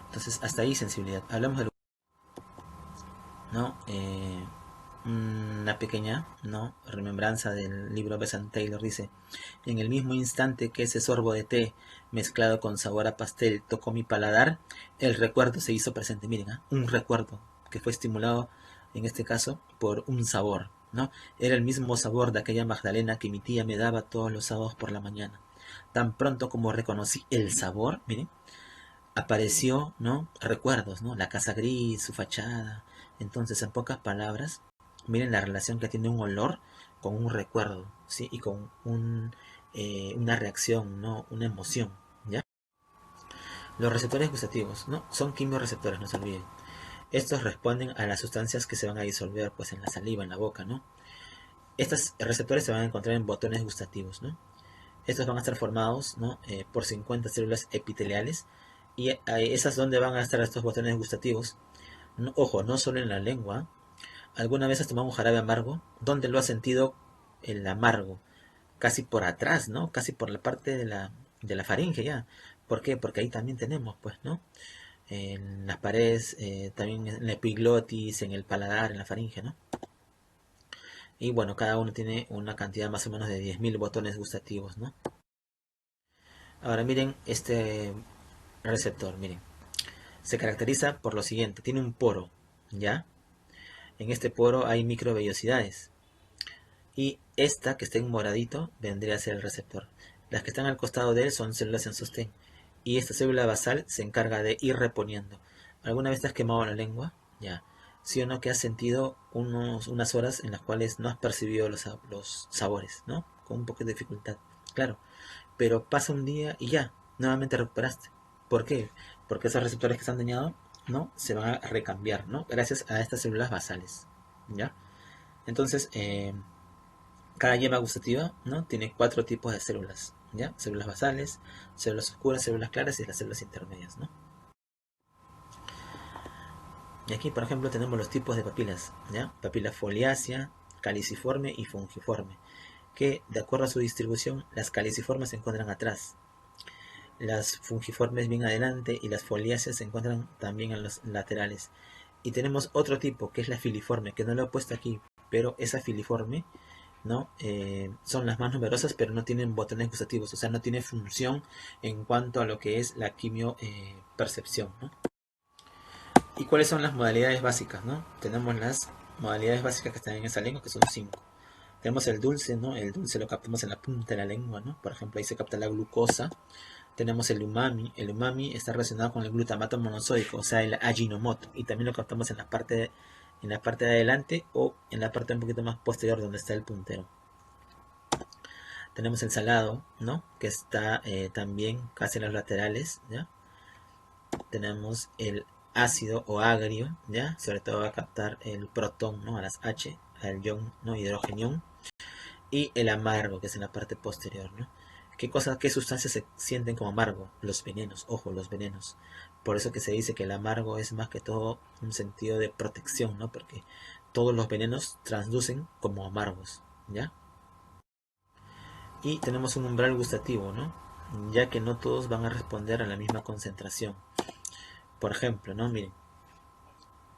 Entonces hasta ahí sensibilidad. Hablamos de, ¿no? Una pequeña, ¿no? Remembranza del libro Besant Taylor dice: en el mismo instante que ese sorbo de té mezclado con sabor a pastel tocó mi paladar, el recuerdo se hizo presente. Miren, ¿eh? Un recuerdo que fue estimulado en este caso por un sabor, ¿no? Era el mismo sabor de aquella magdalena que mi tía me daba todos los sábados por la mañana. Tan pronto como reconocí el sabor, miren, apareció, ¿no? Recuerdos, ¿no? La casa gris, su fachada. Entonces, en pocas palabras, miren la relación que tiene un olor con un recuerdo, ¿sí? Y con una reacción, ¿no? Una emoción, ¿ya? Los receptores gustativos, ¿no? Son quimioreceptores, no se olviden. Estos responden a las sustancias que se van a disolver pues en la saliva, en la boca, ¿no? Estos receptores se van a encontrar en botones gustativos, ¿no? Estos van a estar formados, ¿no? Por 50 células epiteliales y esas donde van a estar estos botones gustativos. No, ojo, no solo en la lengua. ¿Alguna vez has tomado un jarabe amargo? ¿Dónde lo has sentido el amargo? Casi por atrás, ¿no? Casi por la parte de la faringe ya. ¿Por qué? Porque ahí también tenemos, pues, ¿no? En las paredes, también en la epiglotis, en el paladar, en la faringe, ¿no? Y bueno, cada uno tiene una cantidad más o menos de 10.000 botones gustativos, ¿no? Ahora miren este receptor, miren. Se caracteriza por lo siguiente, tiene un poro, ¿ya? En este poro hay microvellosidades. Y esta que está en moradito vendría a ser el receptor. Las que están al costado de él son células en sostén. Y esta célula basal se encarga de ir reponiendo. ¿Alguna vez te has quemado la lengua? Ya. ¿Sí o no que has sentido unas horas en las cuales no has percibido los sabores, ¿no? Con un poco de dificultad. Claro. Pero pasa un día y ya, nuevamente recuperaste. ¿Por qué? Porque esos receptores que están dañados, ¿no? Se van a recambiar, ¿no? Gracias a estas células basales. ¿Ya? Entonces, cada yema gustativa, ¿no? Tiene 4 tipos de células, ¿ya? Células basales, células oscuras, células claras y las células intermedias, ¿no? Y aquí, por ejemplo, tenemos los tipos de papilas, ¿ya? Papila foliácea, caliciforme y fungiforme, que de acuerdo a su distribución, las caliciformes se encuentran atrás, las fungiformes bien adelante y las foliáceas se encuentran también en los laterales. Y tenemos otro tipo, que es la filiforme, que no lo he puesto aquí, pero esa filiforme, ¿no? Son las más numerosas, pero no tienen botones gustativos, o sea, no tiene función en cuanto a lo que es la quimio percepción, ¿no? ¿Y cuáles son las modalidades básicas, no? Tenemos las modalidades básicas que están en esa lengua, que son 5. Tenemos el dulce, ¿no? El dulce lo captamos en la punta de la lengua, ¿no? Por ejemplo, ahí se capta la glucosa. Tenemos el umami. El umami está relacionado con el glutamato monosódico, o sea, el Ajinomoto. Y también lo captamos en la parte de adelante o en la parte un poquito más posterior donde está el puntero. Tenemos el salado, ¿no? Que está también casi en los laterales, ¿ya? Tenemos el ácido o agrio, ¿ya? Sobre todo va a captar el protón, ¿no? A las H, al ion, ¿no? Hidrogenión. Y el amargo, que es en la parte posterior, ¿no? ¿Qué sustancias se sienten como amargo? Los venenos, ojo, los venenos. Por eso que se dice que el amargo es más que todo un sentido de protección, ¿no? Porque todos los venenos transducen como amargos, ¿ya? Y tenemos un umbral gustativo, ¿no? Ya que no todos van a responder a la misma concentración. Por ejemplo, ¿no? Miren,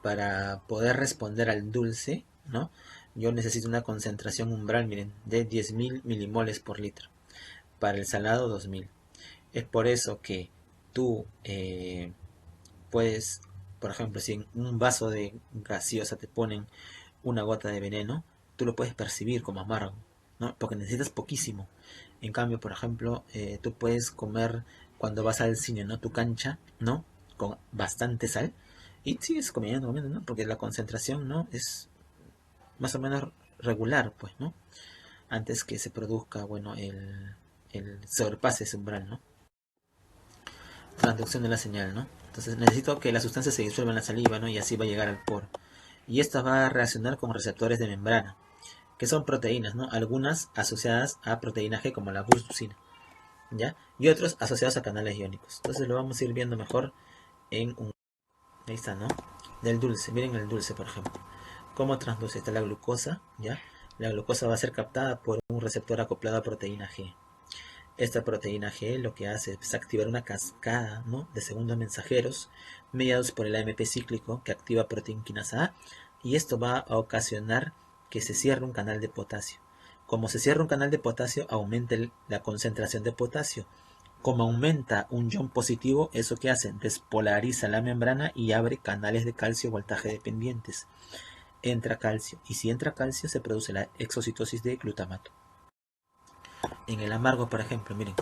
para poder responder al dulce, ¿no? Yo necesito una concentración umbral, miren, de 10.000 milimoles por litro. Para el salado, 2.000. Es por eso que tú puedes, por ejemplo, si en un vaso de gaseosa te ponen una gota de veneno, tú lo puedes percibir como amargo, ¿no? Porque necesitas poquísimo. En cambio, por ejemplo, tú puedes comer cuando vas al cine, ¿no? Tu cancha, ¿no? Con bastante sal y sigues comiendo, ¿no? Porque la concentración, ¿no? Es más o menos regular, pues, ¿no? Antes que se produzca, bueno, el sobrepase ese umbral, ¿no? Transducción de la señal, ¿no? Entonces necesito que la sustancia se disuelva en la saliva, ¿no? Y así va a llegar al poro. Y esta va a reaccionar con receptores de membrana, que son proteínas, ¿no? Algunas asociadas a proteína G como la glucina, ¿ya? Y otros asociados a canales iónicos. Entonces lo vamos a ir viendo mejor en un... Ahí está, ¿no? Del dulce, miren el dulce, por ejemplo. ¿Cómo transduce? Está la glucosa, ¿ya? La glucosa va a ser captada por un receptor acoplado a proteína G. Esta proteína G lo que hace es activar una cascada, ¿no? De segundos mensajeros mediados por el AMP cíclico que activa proteína quinasa A y esto va a ocasionar que se cierre un canal de potasio. Como se cierra un canal de potasio, aumenta la concentración de potasio. Como aumenta un ion positivo, ¿eso qué hace? Despolariza la membrana y abre canales de calcio voltaje dependientes. Entra calcio y si entra calcio se produce la exocitosis de glutamato. En el amargo, por ejemplo, miren,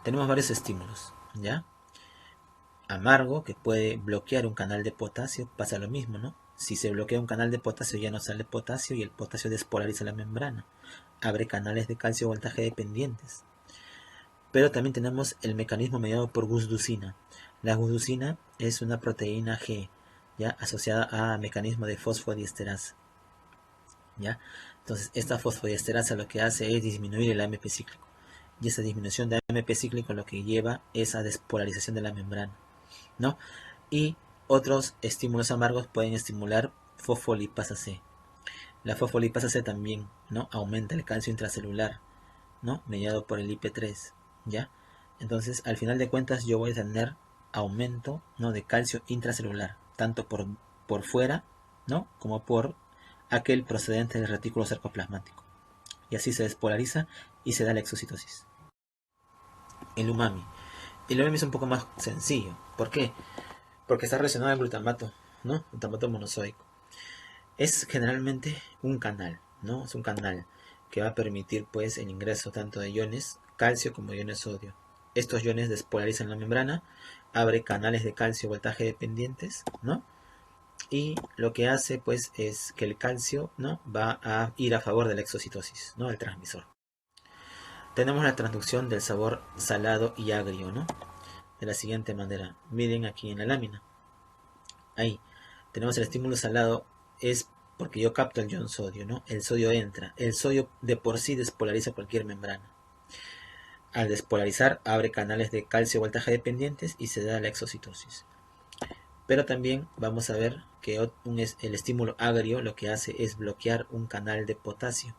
tenemos varios estímulos, ¿ya? Amargo, que puede bloquear un canal de potasio, pasa lo mismo, ¿no? Si se bloquea un canal de potasio ya no sale potasio y el potasio despolariza la membrana, abre canales de calcio voltaje dependientes. Pero también tenemos el mecanismo mediado por gusducina. La gusducina es una proteína G, ya asociada a mecanismo de fosfodiesterasa, ¿ya? Entonces esta fosfodiesterasa lo que hace es disminuir el AMP cíclico, y esa disminución de AMP cíclico lo que lleva es a despolarización de la membrana, ¿no? Y otros estímulos amargos pueden estimular fosfolipasa C. La fosfolipasa C también, ¿no?, aumenta el calcio intracelular, ¿no?, mediado por el IP3, ¿ya? Entonces, al final de cuentas, yo voy a tener aumento, ¿no?, de calcio intracelular, tanto por fuera, ¿no?, como por aquel procedente del retículo sarcoplasmático. Y así se despolariza y se da la exocitosis. El umami. El umami es un poco más sencillo. ¿Por qué? Porque está relacionado al glutamato, ¿no? Glutamato monosódico. Es generalmente un canal, ¿no? Es un canal que va a permitir, pues, el ingreso tanto de iones calcio como iones sodio. Estos iones despolarizan la membrana, abre canales de calcio voltaje dependientes, ¿no? Y lo que hace, pues, es que el calcio, ¿no?, va a ir a favor de la exocitosis, ¿no?, el transmisor. Tenemos la transducción del sabor salado y agrio, ¿no?, de la siguiente manera. Miren aquí en la lámina. Ahí tenemos el estímulo salado, es porque yo capto el ion sodio, ¿no? El sodio entra. El sodio de por sí despolariza cualquier membrana. Al despolarizar, abre canales de calcio voltaje dependientes y se da la exocitosis. Pero también vamos a ver que el estímulo agrio lo que hace es bloquear un canal de potasio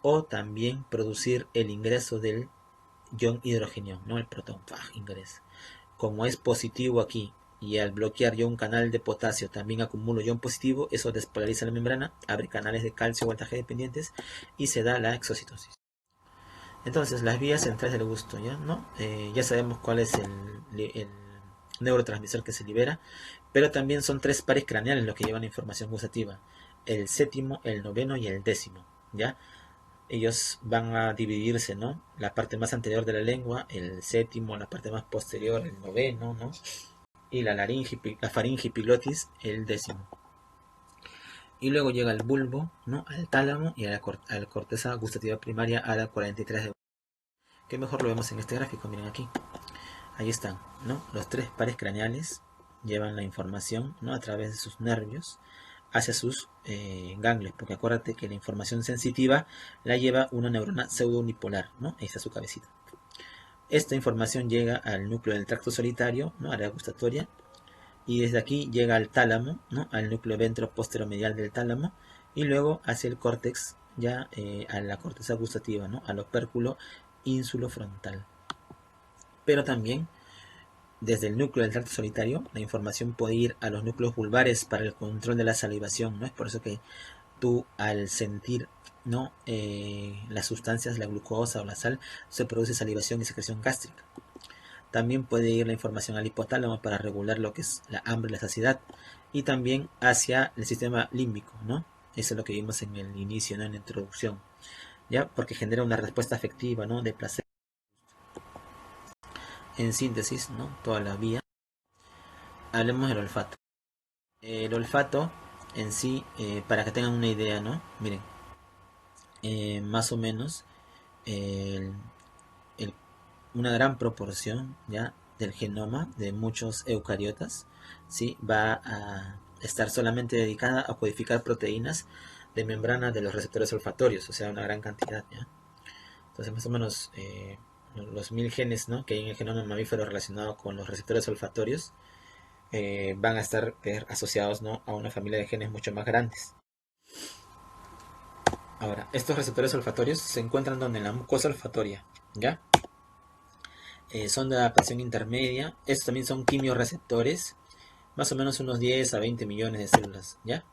o también producir el ingreso del ion hidrogenión, ¿no?, el protón, ingresa. Como es positivo aquí y al bloquear yo un canal de potasio también acumulo ion positivo, eso despolariza la membrana, abre canales de calcio voltaje dependientes y se da la exocitosis. Entonces, las vías centrales del gusto, ¿ya? ¿No? Ya sabemos cuál es el neurotransmisor que se libera, pero también son 3 pares craneales los que llevan la información gustativa: el séptimo, el noveno y el décimo, ¿ya? Ellos van a dividirse, ¿no? La parte más anterior de la lengua, el séptimo; la parte más posterior, el noveno, ¿no?, y la faringe y pilotis, el décimo. Y luego llega el bulbo, ¿no?, al tálamo y a la corteza gustativa primaria, a la 43 de... Que mejor lo vemos en este gráfico, miren aquí. Ahí están, ¿no? Los 3 pares craneales llevan la información, ¿no?, a través de sus nervios hacia sus ganglios, porque acuérdate que la información sensitiva la lleva una neurona pseudounipolar, ¿no? Ahí está su cabecita. Esta información llega al núcleo del tracto solitario, ¿no?, área gustatoria, y desde aquí llega al tálamo, ¿no?, al núcleo ventroposteromedial del tálamo, y luego hacia el córtex, ya a la corteza gustativa, ¿no?, al opérculo insulofrontal. Pero también desde el núcleo del tracto solitario la información puede ir a los núcleos vulvares para el control de la salivación, ¿no? Es por eso que tú, al sentir, ¿no?, las sustancias, la glucosa o la sal, se produce salivación y secreción gástrica. También puede ir la información al hipotálamo para regular lo que es la hambre y la saciedad, y también hacia el sistema límbico, ¿no? Eso es lo que vimos en el inicio, ¿no?, en la introducción, ¿ya? Porque genera una respuesta afectiva, ¿no?, de placer. En síntesis, ¿no?, toda la vía. Hablemos del olfato. El olfato en sí, para que tengan una idea, ¿no? Miren, más o menos el, el, una gran proporción, ¿ya?, del genoma de muchos eucariotas, ¿sí?, va a estar solamente dedicada a codificar proteínas de membrana de los receptores olfatorios, o sea, una gran cantidad, ¿ya? Entonces, más o menos los 1000 genes, ¿no?, que hay en el genoma mamífero relacionado con los receptores olfatorios van a estar asociados, ¿no?, a una familia de genes mucho más grandes. Ahora, estos receptores olfatorios se encuentran donde, en la mucosa olfatoria, ¿ya? Son de adaptación intermedia. Estos también son quimioreceptores, más o menos unos 10 a 20 millones de células, ¿ya?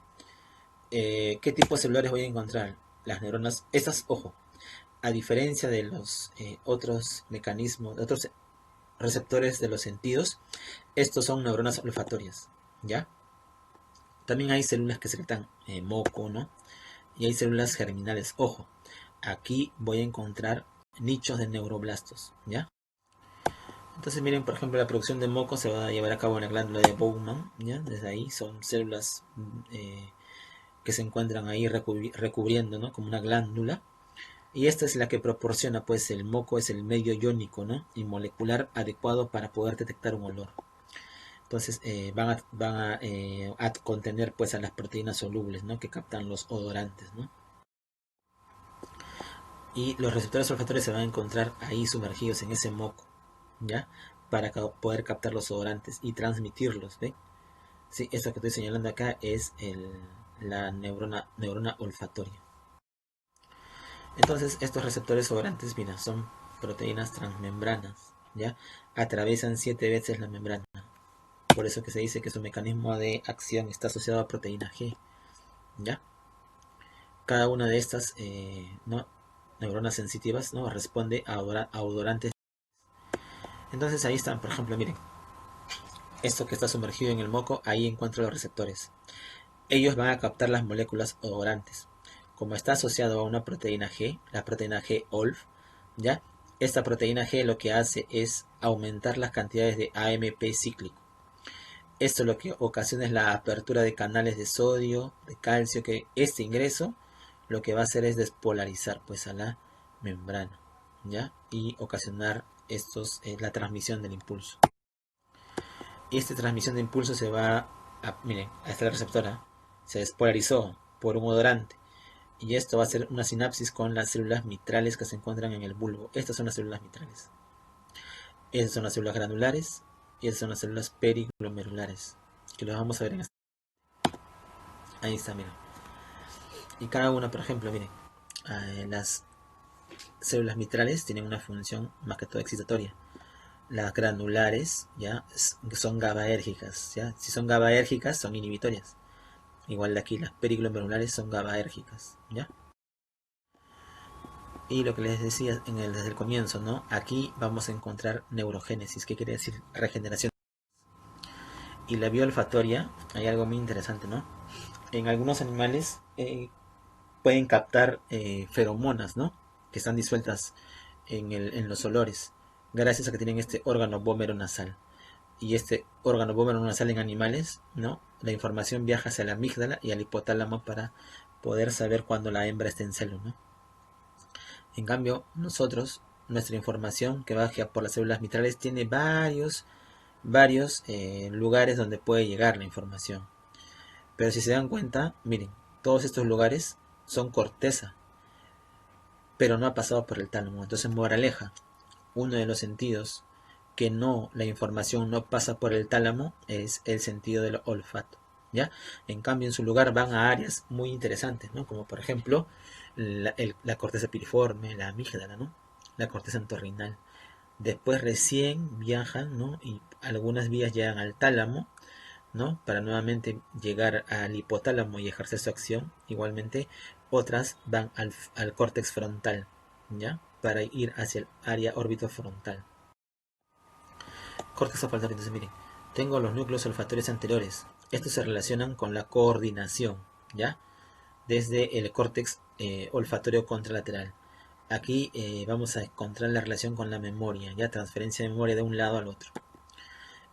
¿Qué tipo de celulares voy a encontrar? Las neuronas, estas, ojo, a diferencia de los otros mecanismos, de otros receptores de los sentidos, estos son neuronas olfatorias, ¿ya? También hay células que secretan moco, ¿no? Y hay células germinales. Ojo, aquí voy a encontrar nichos de neuroblastos, ¿ya? Entonces miren, por ejemplo, la producción de moco se va a llevar a cabo en la glándula de Bowman, ¿ya? Desde ahí son células que se encuentran ahí recubriendo, ¿no?, como una glándula. Y esta es la que proporciona, pues, el moco es el medio iónico, ¿no?, y molecular adecuado para poder detectar un olor. Entonces a contener pues a las proteínas solubles, ¿no? Que captan los odorantes, ¿no? Y los receptores olfatorios se van a encontrar ahí sumergidos en ese moco, ¿ya? Para poder captar los odorantes y transmitirlos, ¿ven? Sí, esto que estoy señalando acá es la neurona olfatoria. Entonces, estos receptores odorantes, mira, son proteínas transmembranas, ¿ya? Atraviesan 7 veces la membrana. Por eso que se dice que su mecanismo de acción está asociado a proteína G, ¿ya? Cada una de estas ¿no? neuronas sensitivas, ¿no? Responde a odorantes. Entonces ahí están, por ejemplo, miren, esto que está sumergido en el moco, ahí encuentro los receptores. Ellos van a captar las moléculas odorantes. Como está asociado a una proteína G, la proteína G-OLF, ¿ya? Esta proteína G lo que hace es aumentar las cantidades de AMP cíclico. Esto lo que ocasiona es la apertura de canales de sodio, de calcio, que este ingreso lo que va a hacer es despolarizar pues a la membrana, ¿ya? Y ocasionar la transmisión del impulso. Y esta transmisión de impulso se va miren, esta receptora se despolarizó por un odorante. Y esto va a ser una sinapsis con las células mitrales que se encuentran en el bulbo. Estas son las células mitrales. Estas son las células granulares y estas son las células periglomerulares, que lo vamos a ver en esta. Ahí está, miren. Y cada una, por ejemplo, miren, las células mitrales tienen una función más que todo excitatoria. Las granulares, ¿ya? Son GABAérgicas, ¿ya? Si son GABAérgicas, son inhibitorias. Igual de aquí, las periglomerulares son GABAérgicas, ¿ya? Y lo que les decía desde el comienzo, ¿no? Aquí vamos a encontrar neurogénesis, que quiere decir regeneración. Y la vía olfatoria, hay algo muy interesante, ¿no? En algunos animales pueden captar feromonas, ¿no? Que están disueltas en los olores, gracias a que tienen este órgano vómero nasal. Y este órgano vómero nasal en animales, ¿no? La información viaja hacia la amígdala y al hipotálamo para poder saber cuándo la hembra está en celo, ¿no? En cambio, nuestra información que baja por las células mitrales tiene varios lugares donde puede llegar la información. Pero si se dan cuenta, miren, todos estos lugares son corteza, pero no ha pasado por el tálamo. Entonces, moraleja, uno de los sentidos que la información no pasa por el tálamo es el sentido del olfato, ¿ya? En cambio, en su lugar van a áreas muy interesantes, ¿no? Como por ejemplo la corteza piriforme, la amígdala, ¿no? La corteza entorrinal. Después recién viajan, ¿no? Y algunas vías llegan al tálamo, ¿no? Para nuevamente llegar al hipotálamo y ejercer su acción. Igualmente, otras van al córtex frontal, ¿ya? Para ir hacia el área orbitofrontal. Córtex olfatorio, entonces miren, tengo los núcleos olfatorios anteriores. Estos se relacionan con la coordinación, ¿ya? Desde el córtex olfatorio contralateral. Aquí vamos a encontrar la relación con la memoria, ya transferencia de memoria de un lado al otro.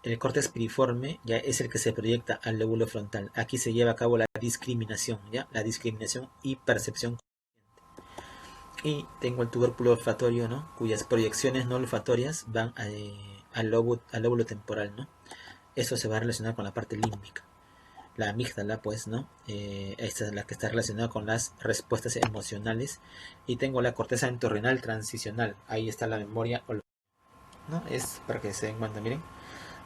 El córtex piriforme ya es el que se proyecta al lóbulo frontal. Aquí se lleva a cabo la discriminación, ¿ya? La discriminación y percepción. Y tengo el tubérculo olfatorio, ¿no? Cuyas proyecciones no olfatorias van al lóbulo temporal, ¿no? Eso se va a relacionar con la parte límbica. La amígdala, pues, ¿no? Esta es la que está relacionada con las respuestas emocionales. Y tengo la corteza entorrinal transicional. Ahí está la memoria olfativa, ¿no? Es para que se den cuenta, miren.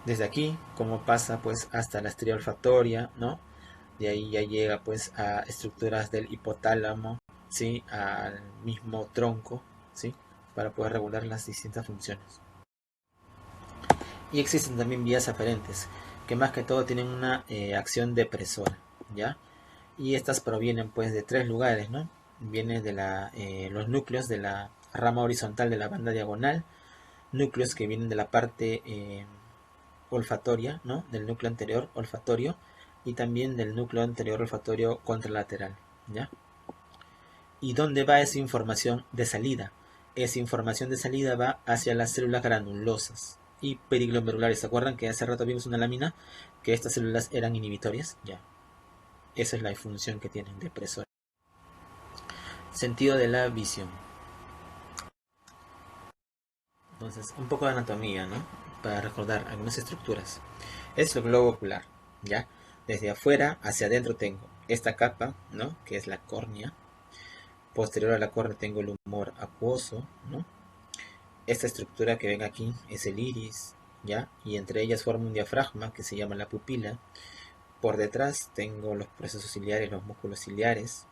Desde aquí, como pasa, pues, hasta la estría olfatoria, ¿no? De ahí ya llega, pues, a estructuras del hipotálamo, ¿sí? Al mismo tronco, ¿sí? Para poder regular las distintas funciones. Y existen también vías aferentes, que más que todo tienen una acción depresora, ¿ya? Y estas provienen pues de 3 lugares, ¿no? Vienen de los núcleos de la rama horizontal de la banda diagonal, núcleos que vienen de la parte olfatoria, ¿no? Del núcleo anterior olfatorio y también del núcleo anterior olfatorio contralateral, ¿ya? ¿Y dónde va esa información de salida? Esa información de salida va hacia las células granulosas y periglomerulares. ¿Se acuerdan que hace rato vimos una lámina que estas células eran inhibitorias? Ya. Esa es la función que tienen, depresor. Sentido de la visión. Entonces, un poco de anatomía, ¿no? Para recordar algunas estructuras. Es el globo ocular, ¿ya? Desde afuera hacia adentro tengo esta capa, ¿no? Que es la córnea. Posterior a la córnea tengo el humor acuoso, ¿no? Esta estructura que ven aquí es el iris, ¿ya? Y entre ellas forma un diafragma que se llama la pupila. Por detrás tengo los procesos ciliares, los músculos ciliares.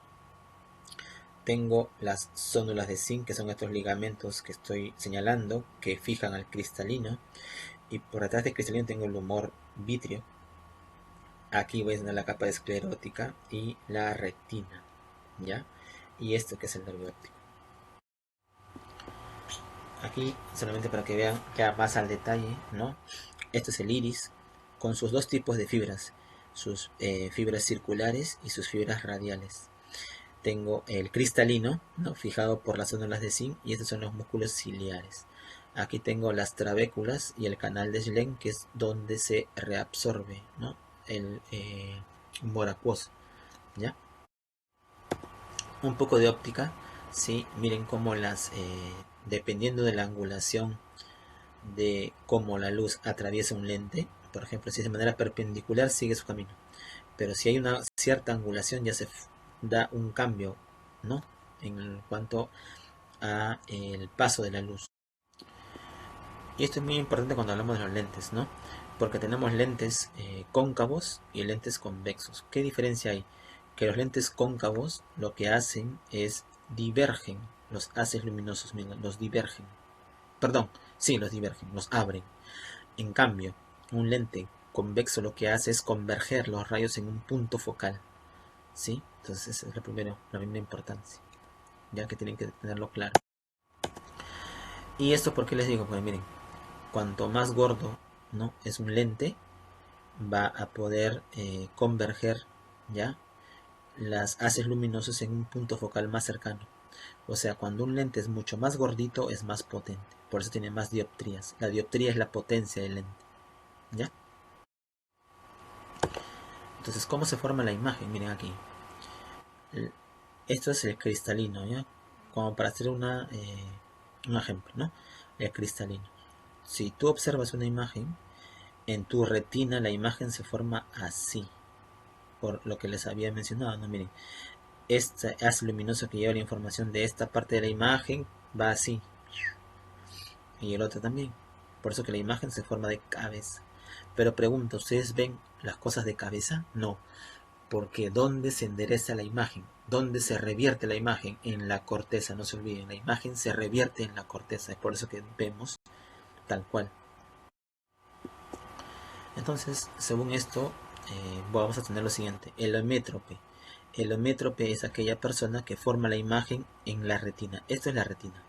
Tengo las zónulas de zinc, que son estos ligamentos que estoy señalando, que fijan al cristalino. Y por detrás del cristalino tengo el humor vítreo. Aquí voy a tener la capa esclerótica y la retina, ¿ya? Y esto que es el nervio óptico. Aquí, solamente para que vean ya más al detalle, ¿no? Esto es el iris, con sus dos tipos de fibras, sus fibras circulares y sus fibras radiales. Tengo el cristalino, ¿no? Fijado por las células de zinc, y estos son los músculos ciliares. Aquí tengo las trabéculas y el canal de Schlenk, que es donde se reabsorbe, ¿no? El humor acuoso, ¿ya? Un poco de óptica, ¿sí? Miren cómo dependiendo de la angulación de cómo la luz atraviesa un lente, por ejemplo, si es de manera perpendicular sigue su camino, pero si hay una cierta angulación ya se da un cambio, ¿no? En cuanto a el paso de la luz. Y esto es muy importante cuando hablamos de los lentes, ¿no? Porque tenemos lentes cóncavos y lentes convexos. ¿Qué diferencia hay? Que los lentes cóncavos lo que hacen es divergen los haces luminosos, los divergen. Perdón, sí, los divergen, los abren. En cambio, un lente convexo lo que hace es converger los rayos en un punto focal, ¿sí? Entonces esa es la primera importancia, ya que tienen que tenerlo claro. ¿Y esto por qué les digo? Pues miren, cuanto más gordo, ¿no? es un lente, va a poder converger, ¿ya? las haces luminosos en un punto focal más cercano. O sea, cuando un lente es mucho más gordito, es más potente. Por eso tiene más dioptrías. La dioptría es la potencia del lente, ¿ya? Entonces, ¿cómo se forma la imagen? Miren aquí. Esto es el cristalino, ¿ya? Como para hacer un ejemplo, ¿no? El cristalino. Si tú observas una imagen, en tu retina la imagen se forma así, por lo que les había mencionado, ¿no? Miren, este haz luminoso que lleva la información de esta parte de la imagen va así, y el otro también. Por eso que la imagen se forma de cabeza. Pero pregunto, ¿ustedes ven las cosas de cabeza? No, porque ¿dónde se endereza la imagen? ¿Dónde se revierte la imagen? En la corteza, no se olviden, la imagen se revierte en la corteza, es por eso que vemos tal cual. Entonces, según esto, vamos a tener lo siguiente, el hométrope. El hométrope es aquella persona que forma la imagen en la retina. Esto es la retina.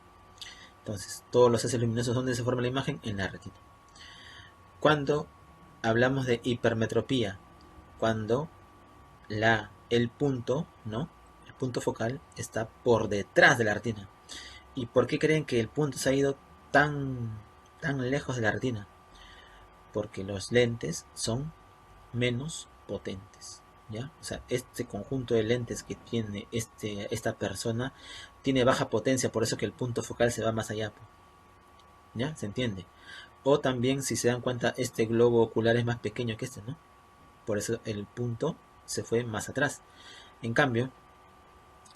Entonces, todos los haces luminosos, ¿dónde se forma la imagen? En la retina. Cuando hablamos de hipermetropía, cuando el punto, ¿no? El punto focal está por detrás de la retina. ¿Y por qué creen que el punto se ha ido tan lejos de la retina? Porque los lentes son menos potentes, ¿ya? O sea, este conjunto de lentes que tiene esta persona tiene baja potencia, por eso que el punto focal se va más allá, ¿ya? ¿Se entiende? O también, si se dan cuenta, este globo ocular es más pequeño que este, ¿no? Por eso el punto se fue más atrás. En cambio,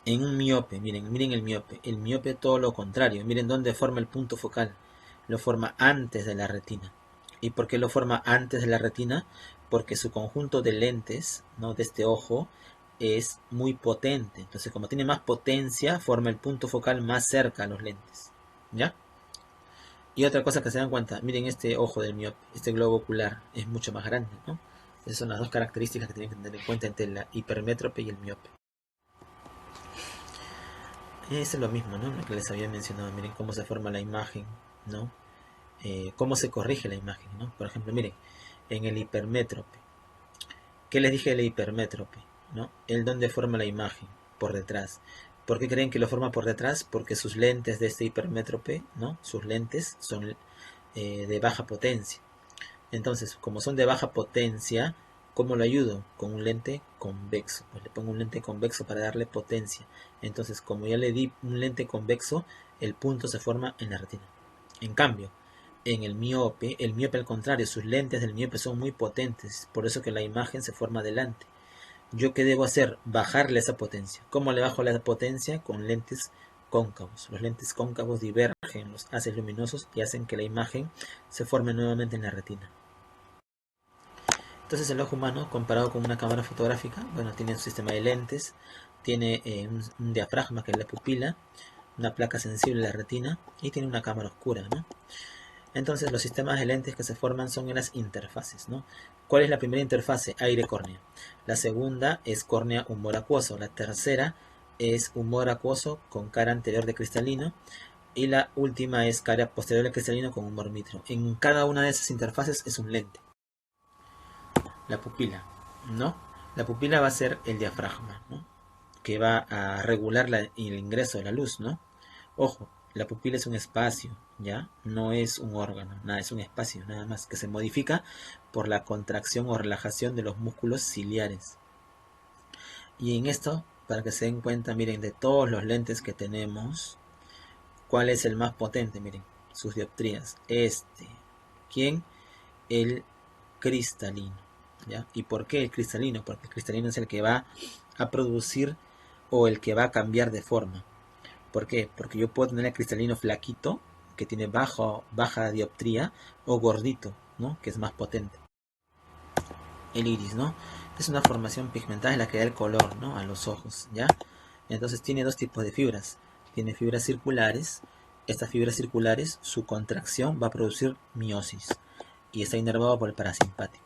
en un miope, miren el miope todo lo contrario, miren dónde forma el punto focal, lo forma antes de la retina. ¿Y por qué lo forma antes de la retina? Porque su conjunto de lentes, ¿no? de este ojo, es muy potente. Entonces, como tiene más potencia, forma el punto focal más cerca a los lentes, ¿ya? Y otra cosa que se dan cuenta, miren este ojo del miope, este globo ocular es mucho más grande, ¿no? Esas son las dos características que tienen que tener en cuenta entre la hipermétrope y el miope. Es lo mismo, ¿no? Lo que les había mencionado. Miren cómo se forma la imagen, ¿no? Cómo se corrige la imagen, ¿no? Por ejemplo, miren, en el hipermétrope. ¿Qué les dije del hipermétrope? ¿No? El donde forma la imagen, por detrás. ¿Por qué creen que lo forma por detrás? Porque sus lentes de este hipermétrope, ¿no? Sus lentes son de baja potencia. Entonces, como son de baja potencia, ¿cómo lo ayudo? Con un lente convexo. Pues le pongo un lente convexo para darle potencia. Entonces, como ya le di un lente convexo, el punto se forma en la retina. En cambio, en el miope al contrario, sus lentes del miope son muy potentes, por eso que la imagen se forma delante. ¿Yo qué debo hacer? Bajarle esa potencia. ¿Cómo le bajo la potencia? Con lentes cóncavos. Los lentes cóncavos divergen los haces luminosos y hacen que la imagen se forme nuevamente en la retina. Entonces el ojo humano, comparado con una cámara fotográfica, bueno, tiene un sistema de lentes, tiene un diafragma que es la pupila, una placa sensible, la retina, y tiene una cámara oscura, ¿no? Entonces los sistemas de lentes que se forman son en las interfaces, ¿no? ¿Cuál es la primera interfase? Aire-córnea. La segunda es córnea-humor acuoso. La tercera es humor acuoso con cara anterior de cristalino. Y la última es cara posterior de cristalino con humor vítreo. En cada una de esas interfaces es un lente. La pupila, ¿no? La pupila va a ser el diafragma, ¿no? Que va a regular el ingreso de la luz, ¿no? Ojo, la pupila es un espacio, ¿ya? No es un órgano, nada, es un espacio, nada más, que se modifica por la contracción o relajación de los músculos ciliares. Y en esto, para que se den cuenta, miren, de todos los lentes que tenemos, ¿cuál es el más potente? Miren, sus dioptrías. ¿Quién? El cristalino, ¿ya? ¿Y por qué el cristalino? Porque el cristalino es el que va a producir o el que va a cambiar de forma. ¿Por qué? Porque yo puedo tener el cristalino flaquito, que tiene baja dioptría, o gordito, ¿no? Que es más potente. El iris, ¿no? Es una formación pigmentada en la que da el color, ¿no? A los ojos, ¿ya? Entonces tiene dos tipos de fibras. Tiene fibras circulares. Estas fibras circulares, su contracción va a producir miosis y está inervado por el parasimpático.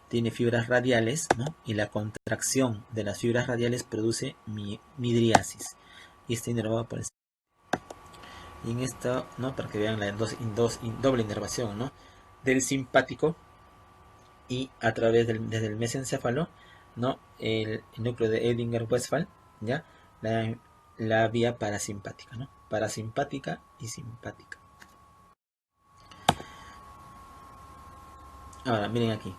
Tiene fibras radiales, ¿no? Y la contracción de las fibras radiales produce midriasis y está inervado por el. Y en esto, ¿no? Para que vean la doble inervación, ¿no? Del simpático y a través desde el mesencéfalo, ¿no? El núcleo de Edinger-Westphal, ¿ya? La vía parasimpática, ¿no? Parasimpática y simpática. Ahora, miren aquí.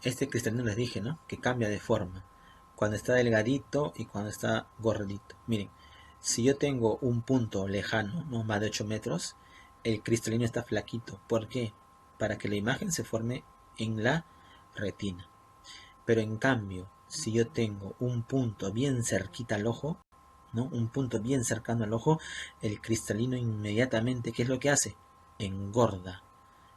Este cristalino les dije, ¿no? Que cambia de forma. Cuando está delgadito y cuando está gordito. Miren, si yo tengo un punto lejano, ¿no? Más de 8 metros, el cristalino está flaquito. ¿Por qué? Para que la imagen se forme en la retina. Pero en cambio, si yo tengo un punto bien cerquita al ojo, ¿no? Un punto bien cercano al ojo, el cristalino inmediatamente, ¿qué es lo que hace? Engorda.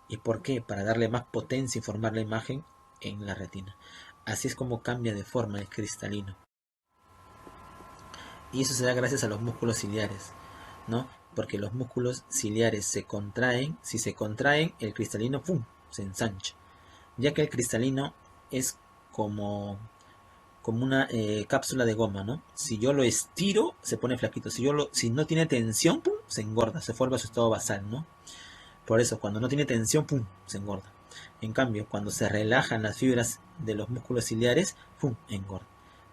¿Y por qué? Para darle más potencia y formar la imagen en la retina. Así es como cambia de forma el cristalino. Y eso se da gracias a los músculos ciliares, ¿no? Porque los músculos ciliares se contraen, si se contraen, el cristalino ¡pum!, se ensancha. Ya que el cristalino es como una cápsula de goma, ¿no? Si yo lo estiro, se pone flaquito. Si no tiene tensión, ¡pum!, se engorda, se forma su estado basal, ¿no? Por eso, cuando no tiene tensión, ¡pum!, se engorda. En cambio, cuando se relajan las fibras de los músculos ciliares, ¡pum!, engorda.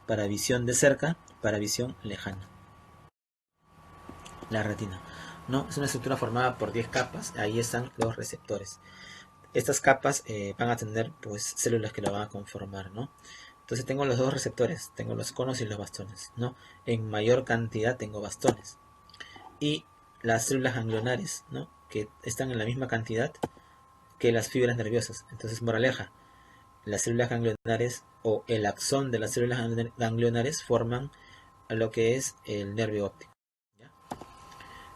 Para visión de cerca, para visión lejana. La retina, ¿no? Es una estructura formada por 10 capas. Ahí están los receptores. Estas capas van a tener, pues, células que lo van a conformar, ¿no? Entonces tengo los dos receptores, tengo los conos y los bastones, ¿no? En mayor cantidad tengo bastones. Y las células ganglionares, ¿no? Que están en la misma cantidad que las fibras nerviosas. Entonces, moraleja, las células ganglionares o el axón de las células ganglionares forman lo que es el nervio óptico, ¿ya?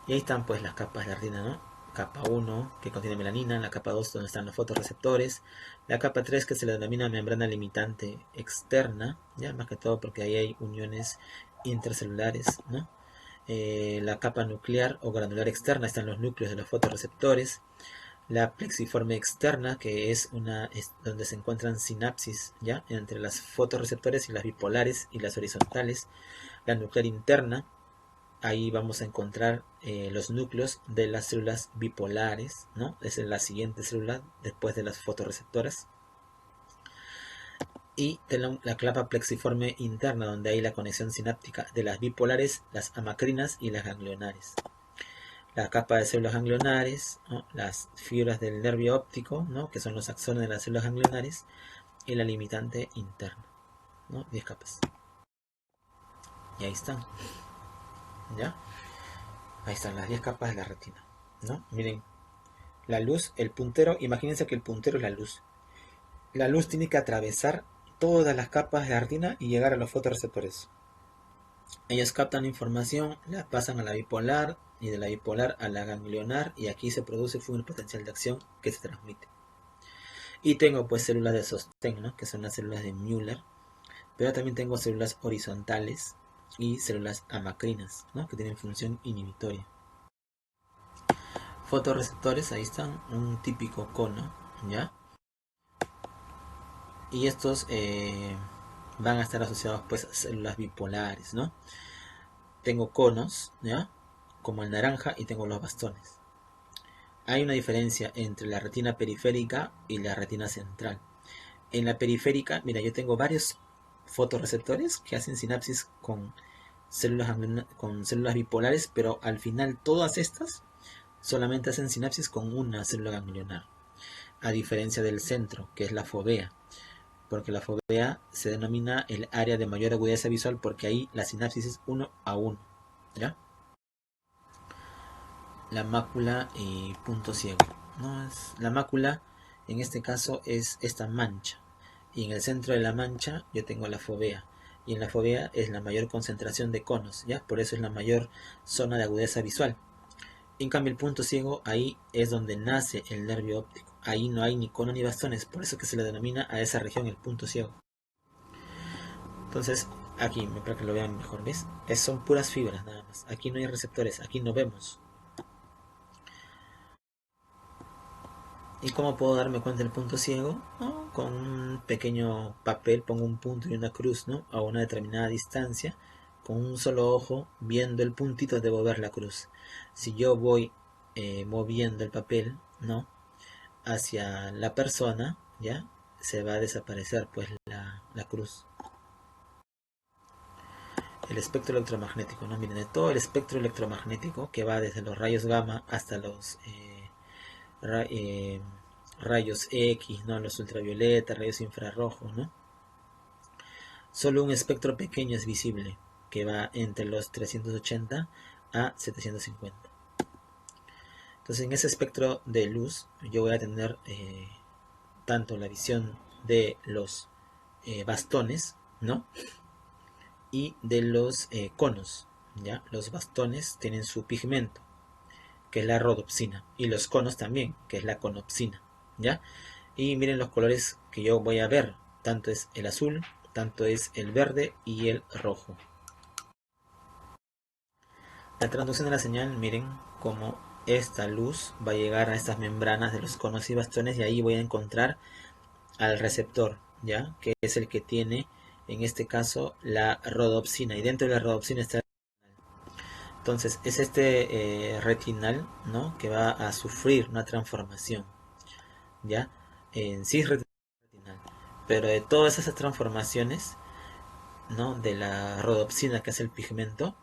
Y ahí están pues las capas de la retina, ¿no? Capa 1 que contiene melanina, la capa 2 donde están los fotorreceptores, la capa 3 que se le denomina membrana limitante externa, ya más que todo porque ahí hay uniones intercelulares, ¿no? La capa nuclear o granular externa están los núcleos de los fotorreceptores, la plexiforme externa, que es donde se encuentran sinapsis, ¿ya? Entre las fotorreceptores y las bipolares y las horizontales. La nuclear interna, ahí vamos a encontrar los núcleos de las células bipolares, ¿no? Es la siguiente célula después de las fotorreceptoras. Y la capa plexiforme interna, donde hay la conexión sináptica de las bipolares, las amacrinas y las ganglionares. La capa de células ganglionares, ¿no? Las fibras del nervio óptico, ¿no? Que son los axones de las células ganglionares, y la limitante interna, ¿no? 10 capas. Y ahí están, ¿ya? Ahí están las 10 capas de la retina, ¿no? Miren, La luz, el puntero, imagínense que el puntero es la luz. La luz tiene que atravesar todas las capas de la retina y llegar a los fotorreceptores. Ellos captan la información, la pasan a la bipolar y de la bipolar a la ganglionar y aquí se produce un potencial de acción que se transmite. Y tengo pues células de sostén, ¿no? Que son las células de Müller, pero también tengo células horizontales y células amacrinas, ¿no? Que tienen función inhibitoria. Fotorreceptores, ahí están, un típico cono, ¿ya? Y estos van a estar asociados pues a células bipolares, ¿no? Tengo conos, ¿ya? Como el naranja y tengo los bastones. Hay una diferencia entre la retina periférica y la retina central. En la periférica, mira, yo tengo varios fotorreceptores que hacen sinapsis con células bipolares, pero al final todas estas solamente hacen sinapsis con una célula ganglionar, a diferencia del centro, que es la fovea, porque la fovea se denomina el área de mayor agudeza visual porque ahí la sinapsis es 1 a 1, ¿ya? La mácula y punto ciego. No es la mácula, en este caso es esta mancha, y en el centro de la mancha yo tengo la fovea, y en la fovea es la mayor concentración de conos, ¿ya? Por eso es la mayor zona de agudeza visual. En cambio el punto ciego, ahí es donde nace el nervio óptico, ahí no hay ni cono ni bastones, por eso que se le denomina a esa región el punto ciego. Entonces aquí, para que lo vean mejor, ¿ves? Son puras fibras nada más, aquí no hay receptores, aquí no vemos. ¿Y cómo puedo darme cuenta del punto ciego? ¿No? Con un pequeño papel pongo un punto y una cruz, ¿no? A una determinada distancia. Con un solo ojo, viendo el puntito, debo ver la cruz. Si yo voy moviendo el papel, ¿no? Hacia la persona, ¿ya? Se va a desaparecer pues la cruz. El espectro electromagnético, ¿no? Miren, de todo el espectro electromagnético que va desde los rayos gamma hasta los rayos X, ¿no? Los ultravioletas, rayos infrarrojos, ¿no? Solo un espectro pequeño es visible, que va entre los 380 a 750. Entonces, en ese espectro de luz, yo voy a tener tanto la visión de los bastones, ¿no? Y de los conos, ¿ya? Los bastones tienen su pigmento, que es la rodopsina, y los conos también, que es la conopsina, ¿ya? Y miren los colores que yo voy a ver, tanto es el azul, tanto es el verde y el rojo. La transducción de la señal, miren cómo esta luz va a llegar a estas membranas de los conos y bastones y ahí voy a encontrar al receptor, ¿ya? Que es el que tiene, en este caso, la rodopsina, y dentro de la rodopsina está. Entonces es este retinal, ¿no? Que va a sufrir una transformación, ¿ya? En sí es retinal, pero de todas esas transformaciones, ¿no? De la rodopsina, que es el pigmento,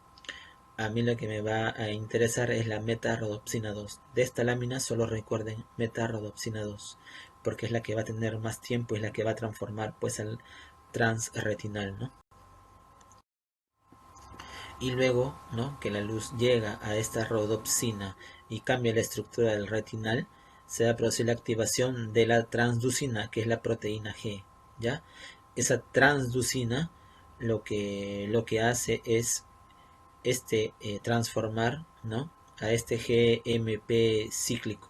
a mí lo que me va a interesar es la meta-rodopsina 2. De esta lámina solo recuerden meta-rodopsina 2, porque es la que va a tener más tiempo, es la que va a transformar pues al transretinal, ¿no? Y luego, ¿no? Que la luz llega a esta rodopsina y cambia la estructura del retinal, se va a producir la activación de la transducina, que es la proteína G, ¿ya? Esa transducina lo que hace es transformar, ¿no? A este GMP cíclico,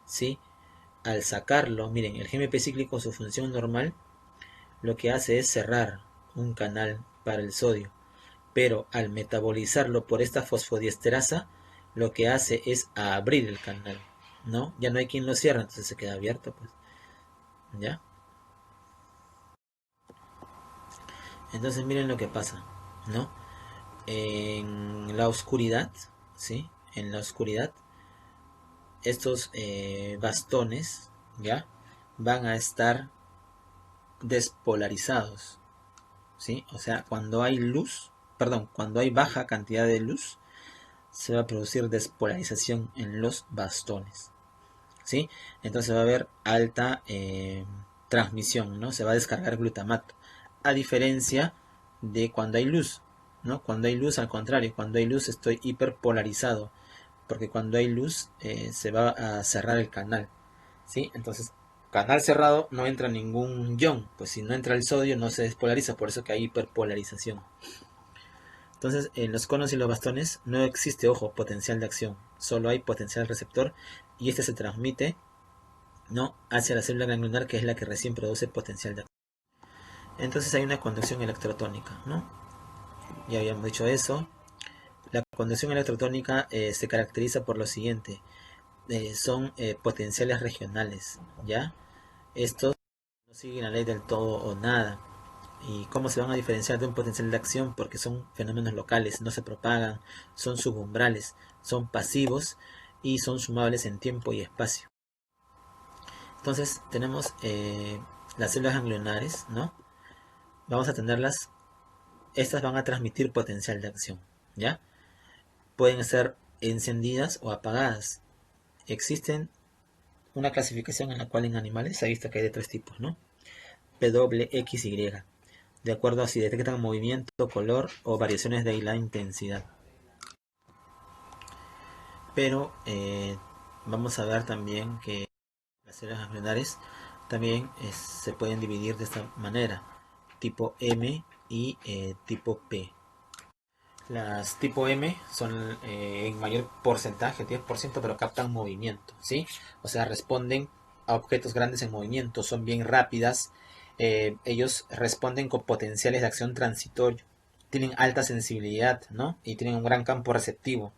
¿sí? Al sacarlo, miren, el GMP cíclico, su función normal, lo que hace es cerrar un canal para el sodio, pero al metabolizarlo por esta fosfodiesterasa, lo que hace es abrir el canal, ¿no? Ya no hay quien lo cierre, entonces se queda abierto, pues, ¿ya? Entonces miren lo que pasa, ¿no? En la oscuridad, ¿sí? En la oscuridad, estos bastones, ¿ya? Van a estar despolarizados, ¿sí? O sea, cuando hay luz, perdón, cuando hay baja cantidad de luz, se va a producir despolarización en los bastones, ¿sí? Entonces va a haber alta transmisión, ¿no? Se va a descargar glutamato, a diferencia de cuando hay luz, ¿no? Cuando hay luz, al contrario, cuando hay luz estoy hiperpolarizado, porque cuando hay luz se va a cerrar el canal, ¿sí? Entonces, canal cerrado, no entra ningún ion, pues si no entra el sodio no se despolariza, por eso que hay hiperpolarización. Entonces, en los conos y los bastones no existe, ojo, potencial de acción, solo hay potencial receptor y este se transmite, ¿no?, hacia la célula ganglionar, que es la que recién produce potencial de acción. Entonces hay una conducción electrotónica, ¿no? Ya habíamos dicho eso. La conducción electrotónica se caracteriza por lo siguiente: son potenciales regionales, ¿ya? Estos no siguen la ley del todo o nada. ¿Y cómo se van a diferenciar de un potencial de acción? Porque son fenómenos locales, no se propagan, son subumbrales, son pasivos y son sumables en tiempo y espacio. Entonces tenemos las células ganglionares, ¿no? Vamos a tenerlas, estas van a transmitir potencial de acción, ¿ya? Pueden ser encendidas o apagadas. Existen una clasificación en la cual en animales se ha visto que hay de tres tipos, ¿no? PWXY, de acuerdo a si detectan movimiento, color o variaciones de la intensidad. Pero vamos a ver también que las células ganglionares también se pueden dividir de esta manera: tipo M y tipo P. Las tipo M son en mayor porcentaje, 10%, pero captan movimiento, ¿sí? O sea, responden a objetos grandes en movimiento, son bien rápidas, ellos responden con potenciales de acción transitorio, tienen alta sensibilidad, ¿no? Y tienen un gran campo receptivo.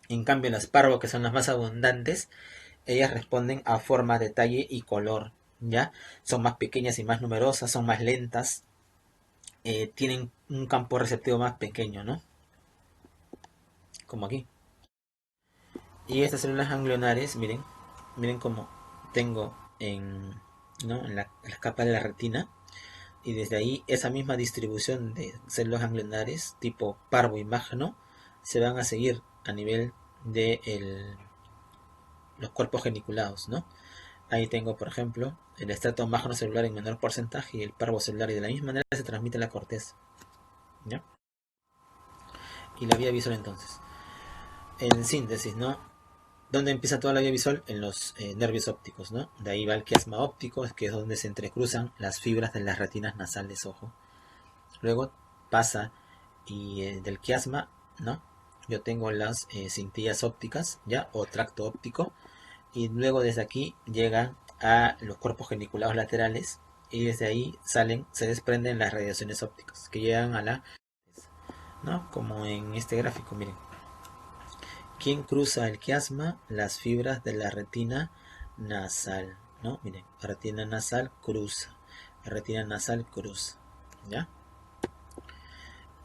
En cambio, las parvo, que son las más abundantes, ellas responden a forma, detalle y color, ¿ya? Son más pequeñas y más numerosas, son más lentas, tienen un campo receptivo más pequeño, ¿no? Como aquí. Y estas células ganglionares, miren cómo tengo ¿no?, en la capa de la retina, y desde ahí esa misma distribución de células ganglionares tipo parvo y magno se van a seguir a nivel de los cuerpos geniculados, ¿no? Ahí tengo, por ejemplo, el estrato magno celular en menor porcentaje y el parvo celular, y de la misma manera se transmite la corteza, ¿ya? Y la vía visual, entonces, en síntesis, ¿no? ¿Dónde empieza toda la vía visual? En los nervios ópticos, ¿no? De ahí va el quiasma óptico, que es donde se entrecruzan las fibras de las retinas nasales, ojo. Luego pasa y del quiasma, ¿no? Yo tengo las cintillas ópticas, ¿ya? O tracto óptico. Y luego desde aquí llegan a los cuerpos geniculados laterales y desde ahí se desprenden las radiaciones ópticas que llegan a la, ¿no? Como en este gráfico, miren. ¿Quién cruza el quiasma? Las fibras de la retina nasal, ¿no? Miren, la retina nasal cruza, la retina nasal cruza, ¿ya?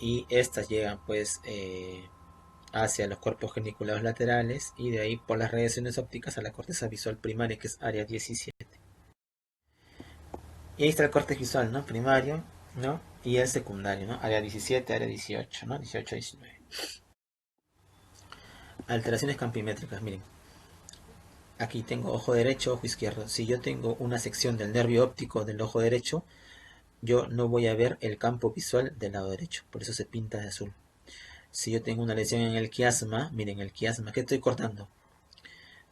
Y estas llegan pues hacia los cuerpos geniculados laterales y de ahí por las radiaciones ópticas a la corteza visual primaria, que es área 17. Y ahí está el córtex visual, ¿no? Primario, ¿no? Y el secundario, ¿no? Área 17, área 18, ¿no? 18 a 19. Alteraciones campimétricas, miren. Aquí tengo ojo derecho, ojo izquierdo. Si yo tengo una sección del nervio óptico del ojo derecho, yo no voy a ver el campo visual del lado derecho, por eso se pinta de azul. Si yo tengo una lesión en el quiasma, miren el quiasma, ¿qué estoy cortando?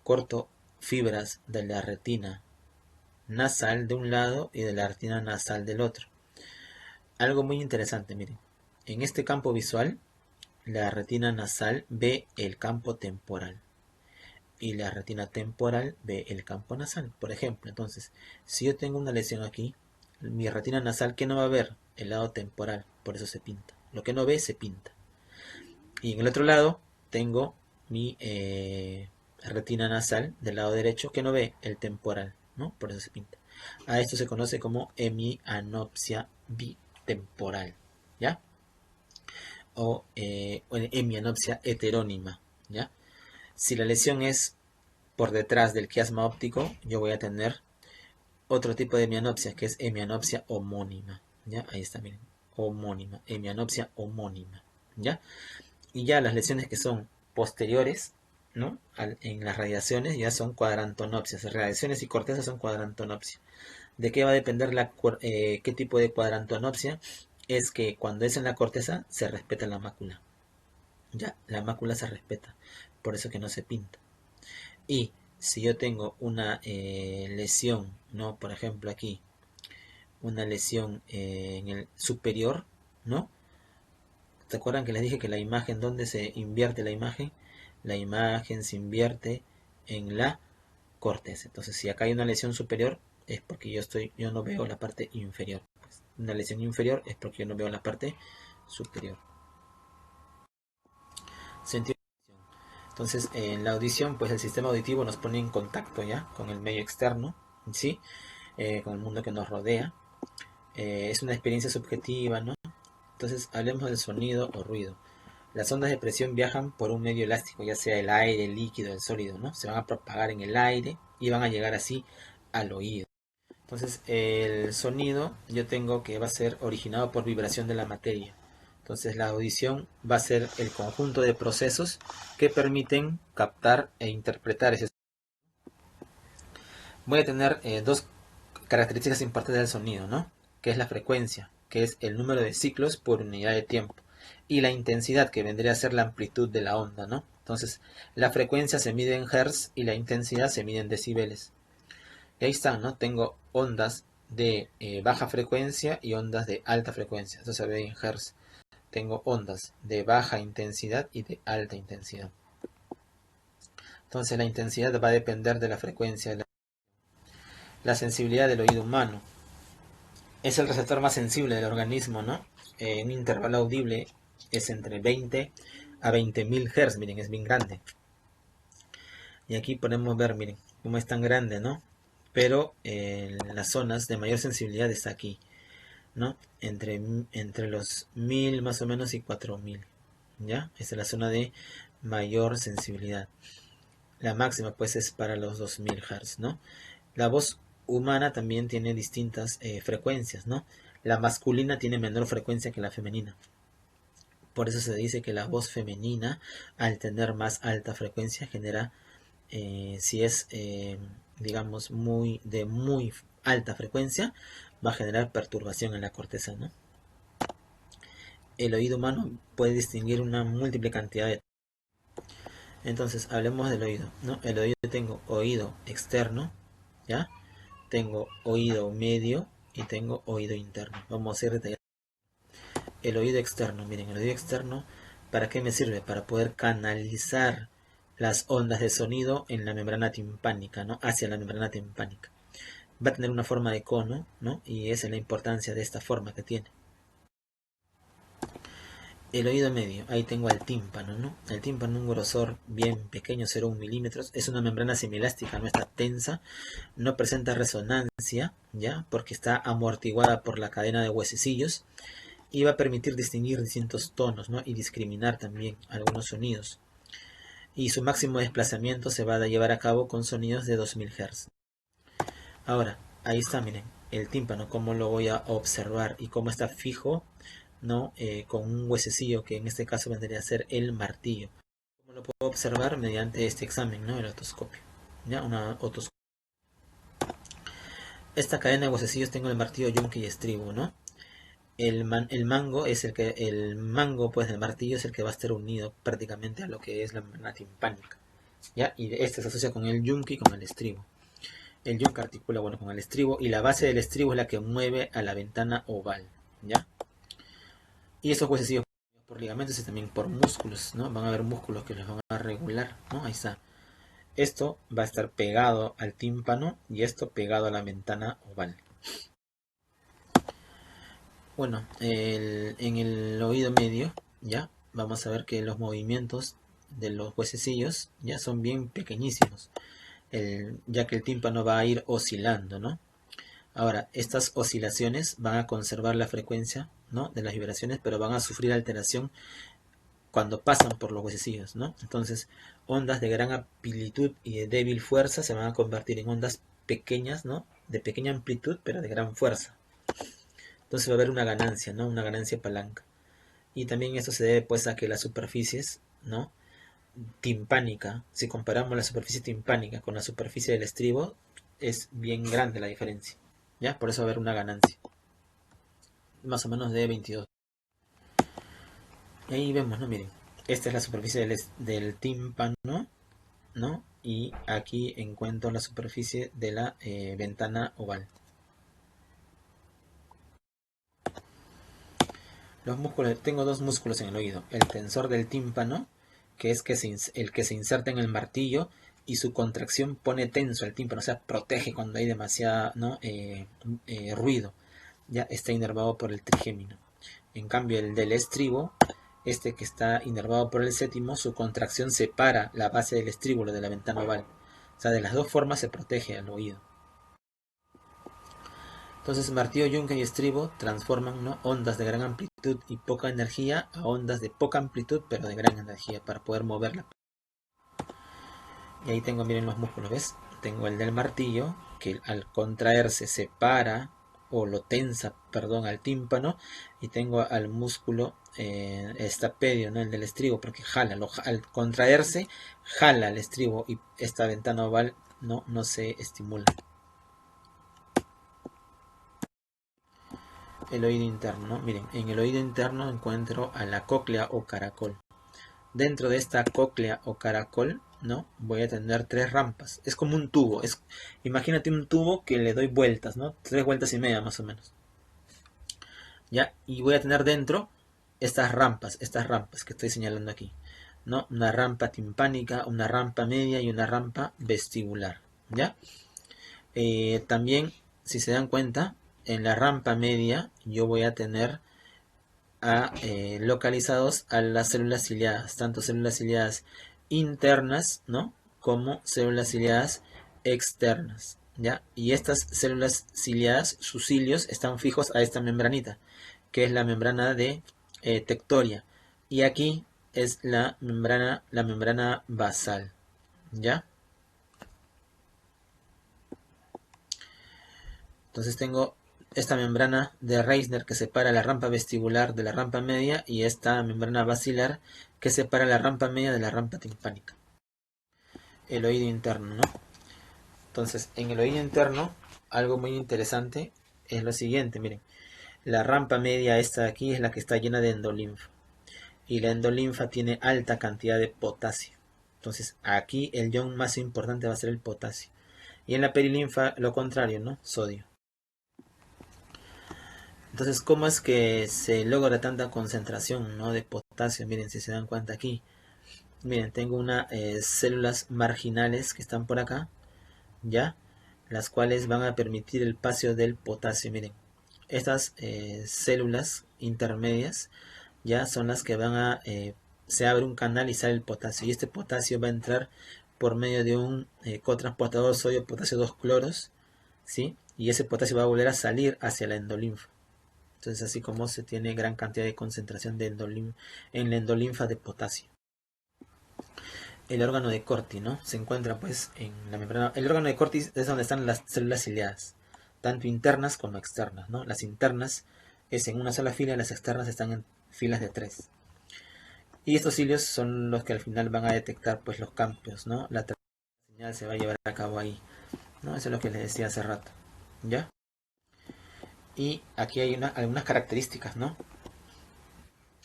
Corto fibras de la retina nasal de un lado y de la retina nasal del otro. Algo muy interesante, miren. En este campo visual, la retina nasal ve el campo temporal y la retina temporal ve el campo nasal. Por ejemplo, entonces, si yo tengo una lesión aquí, mi retina nasal, ¿qué no va a ver? El lado temporal, por eso se pinta. Lo que no ve, se pinta. Y en el otro lado, tengo mi retina nasal del lado derecho, que no ve el temporal, ¿no? Por eso se pinta. A esto se conoce como hemianopsia bitemporal, ¿ya? O hemianopsia heterónima, ¿ya? Si la lesión es por detrás del quiasma óptico, yo voy a tener otro tipo de hemianopsia, que es hemianopsia homónima, ¿ya? Ahí está, miren, homónima, hemianopsia homónima, ¿ya? Y ya las lesiones que son posteriores, ¿no?, en las radiaciones, ya son cuadrantonopsias. Radiaciones y corteza son cuadrantonopsia. ¿De qué va a depender qué tipo de cuadrantonopsia? Es que cuando es en la corteza se respeta la mácula. Ya, la mácula se respeta. por eso que no se pinta. Y si yo tengo una lesión, ¿no? Por ejemplo aquí, una lesión en el superior, ¿no? ¿Se acuerdan que les dije que la imagen, ¿dónde se invierte la imagen? La imagen se invierte en la corteza. Entonces, si acá hay una lesión superior, es porque yo no veo la parte inferior. Pues, una lesión inferior es porque yo no veo la parte superior. Sentido. Entonces, en la audición, pues el sistema auditivo nos pone en contacto ya con el medio externo, ¿sí? Con el mundo que nos rodea. Es una experiencia subjetiva, ¿no? Entonces, hablemos del sonido o ruido. Las ondas de presión viajan por un medio elástico, ya sea el aire, el líquido, el sólido, ¿no? Se van a propagar en el aire y van a llegar así al oído. Entonces, el sonido yo tengo que va a ser originado por vibración de la materia. Entonces, la audición va a ser el conjunto de procesos que permiten captar e interpretar ese sonido. Voy a tener dos características importantes del sonido, ¿no? Que es la frecuencia, que es el número de ciclos por unidad de tiempo, y la intensidad, que vendría a ser la amplitud de la onda, ¿no? Entonces, la frecuencia se mide en hertz y la intensidad se mide en decibeles. Y ahí está, ¿no? Tengo ondas de baja frecuencia y ondas de alta frecuencia. Eso se ve en hertz. Tengo ondas de baja intensidad y de alta intensidad. Entonces, la intensidad va a depender de la frecuencia. La sensibilidad del oído humano es el receptor más sensible del organismo, ¿no? Un intervalo audible es entre 20 a 20.000 Hz, miren, es bien grande. Y aquí podemos ver, miren, cómo es tan grande, ¿no? Pero las zonas de mayor sensibilidad está aquí, ¿no? Entre los 1000 más o menos y 4000, ¿ya? Esta es la zona de mayor sensibilidad. La máxima, pues, es para los 2000 Hz, ¿no? La voz humana también tiene distintas frecuencias, ¿no? La masculina tiene menor frecuencia que la femenina. Por eso se dice que la voz femenina, al tener más alta frecuencia, genera, si es, digamos, de muy alta frecuencia, va a generar perturbación en la corteza, ¿no? El oído humano puede distinguir una múltiple cantidad de... Entonces, hablemos del oído, ¿no? El oído, tengo oído externo, ¿ya? Tengo oído medio y tengo oído interno. Vamos a hacer el oído externo. Miren, el oído externo, ¿para qué me sirve? Para poder canalizar las ondas de sonido en la membrana timpánica, ¿no? Hacia la membrana timpánica. Va a tener una forma de cono, ¿no? Y esa es la importancia de esta forma que tiene. El oído medio, ahí tengo el tímpano, ¿no? El tímpano, un grosor bien pequeño, 0,1 milímetros, es una membrana semielástica, no está tensa, no presenta resonancia, ¿ya? Porque está amortiguada por la cadena de huesecillos y va a permitir distinguir distintos tonos, ¿no? Y discriminar también algunos sonidos. Y su máximo desplazamiento se va a llevar a cabo con sonidos de 2000 Hz. Ahora, ahí está, miren, el tímpano, cómo lo voy a observar y cómo está fijo, ¿no? Con un huesecillo que en este caso vendría a ser el martillo. ¿Cómo lo puedo observar? Mediante este examen, ¿no? El otoscopio. ¿Ya? Una otoscopio. Esta cadena de huesecillos tengo el martillo, yunque y estribo, ¿no? El mango es el mango, pues, del martillo es el que va a estar unido prácticamente a lo que es la membrana timpánica, ¿ya? Y este se asocia con el yunque y con el estribo. El yunque articula, bueno, con el estribo, y la base del estribo es la que mueve a la ventana oval, ¿ya? Y estos huesecillos por ligamentos y también por músculos, ¿no? Van a haber músculos que los van a regular, ¿no? Ahí está. Esto va a estar pegado al tímpano y esto pegado a la ventana oval. Bueno, en el oído medio, ya, vamos a ver que los movimientos de los huesecillos ya son bien pequeñísimos, ya que el tímpano va a ir oscilando, ¿no? Ahora, estas oscilaciones van a conservar la frecuencia, ¿no? De las vibraciones, pero van a sufrir alteración cuando pasan por los huesecillos, ¿no? Entonces, ondas de gran amplitud y de débil fuerza se van a convertir en ondas pequeñas, ¿no? De pequeña amplitud, pero de gran fuerza. Entonces va a haber una ganancia, ¿no? Una ganancia palanca. Y también esto se debe, pues, a que las superficies, ¿no? Timpánica, si comparamos la superficie timpánica con la superficie del estribo, es bien grande la diferencia, ¿ya? Por eso va a haber una ganancia. Más o menos de 22. Y ahí vemos, ¿no? Miren, esta es la superficie del tímpano, ¿no? Y aquí encuentro la superficie de la ventana oval. Los músculos, tengo dos músculos en el oído, el tensor del tímpano, que es el que se inserta en el martillo y su contracción pone tenso el tímpano, o sea, protege cuando hay demasiado, ¿no? Ruido. Ya está inervado por el trigémino. En cambio, el del estribo, este que está inervado por el séptimo, su contracción separa la base del estríbulo de la ventana oval. O sea, de las dos formas se protege al oído. Entonces, martillo, yunque y estribo transforman, ¿no?, ondas de gran amplitud y poca energía a ondas de poca amplitud pero de gran energía para poder moverla. Y ahí tengo, miren los músculos, ¿ves? Tengo el del martillo, que al contraerse separa o lo tensa, perdón, al tímpano, y tengo al músculo estapedio, ¿no?, el del estribo, porque jala, al contraerse jala el estribo y esta ventana oval no se estimula. El oído interno, ¿no? Miren, en el oído interno encuentro a la cóclea o caracol. Dentro de esta cóclea o caracol, ¿no?, voy a tener tres rampas. Es como un tubo. Imagínate un tubo que le doy vueltas, ¿no? 3 vueltas y media más o menos. ¿Ya? Y voy a tener dentro estas rampas que estoy señalando aquí, ¿no? Una rampa timpánica, una rampa media y una rampa vestibular. ¿Ya? También, si se dan cuenta, en la rampa media yo voy a tener localizados a las células ciliadas, tanto células ciliadas internas, ¿no?, como células ciliadas externas, ¿ya? Y estas células ciliadas, sus cilios están fijos a esta membranita, que es la membrana de tectoria, y aquí es la membrana basal, ¿ya? Entonces tengo esta membrana de Reissner que separa la rampa vestibular de la rampa media y esta membrana basilar que separa la rampa media de la rampa timpánica. El oído interno, ¿no? Entonces, en el oído interno, algo muy interesante es lo siguiente, miren. La rampa media esta de aquí es la que está llena de endolinfa. Y la endolinfa tiene alta cantidad de potasio. Entonces, aquí el ion más importante va a ser el potasio. Y en la perilinfa, lo contrario, ¿no? Sodio. Entonces, ¿cómo es que se logra tanta concentración, ¿no?, de potasio? Miren, si se dan cuenta aquí. Miren, tengo unas células marginales que están por acá, ¿ya? Las cuales van a permitir el paso del potasio. Miren, estas células intermedias ya son las que van a... se abre un canal y sale el potasio. Y este potasio va a entrar por medio de un cotransportador sodio-potasio 2 cloros, ¿sí? Y ese potasio va a volver a salir hacia la endolinfa. Entonces, así como se tiene gran cantidad de concentración de en la endolinfa de potasio. El órgano de Corti, ¿no? Se encuentra pues en la membrana. El órgano de Corti es donde están las células ciliadas, tanto internas como externas, ¿no? Las internas es en una sola fila, las externas están en filas de 3. Y estos cilios son los que al final van a detectar pues los cambios, ¿no? La señal se va a llevar a cabo ahí, ¿no? Eso es lo que les decía hace rato, ¿ya? Y aquí hay algunas características, ¿no?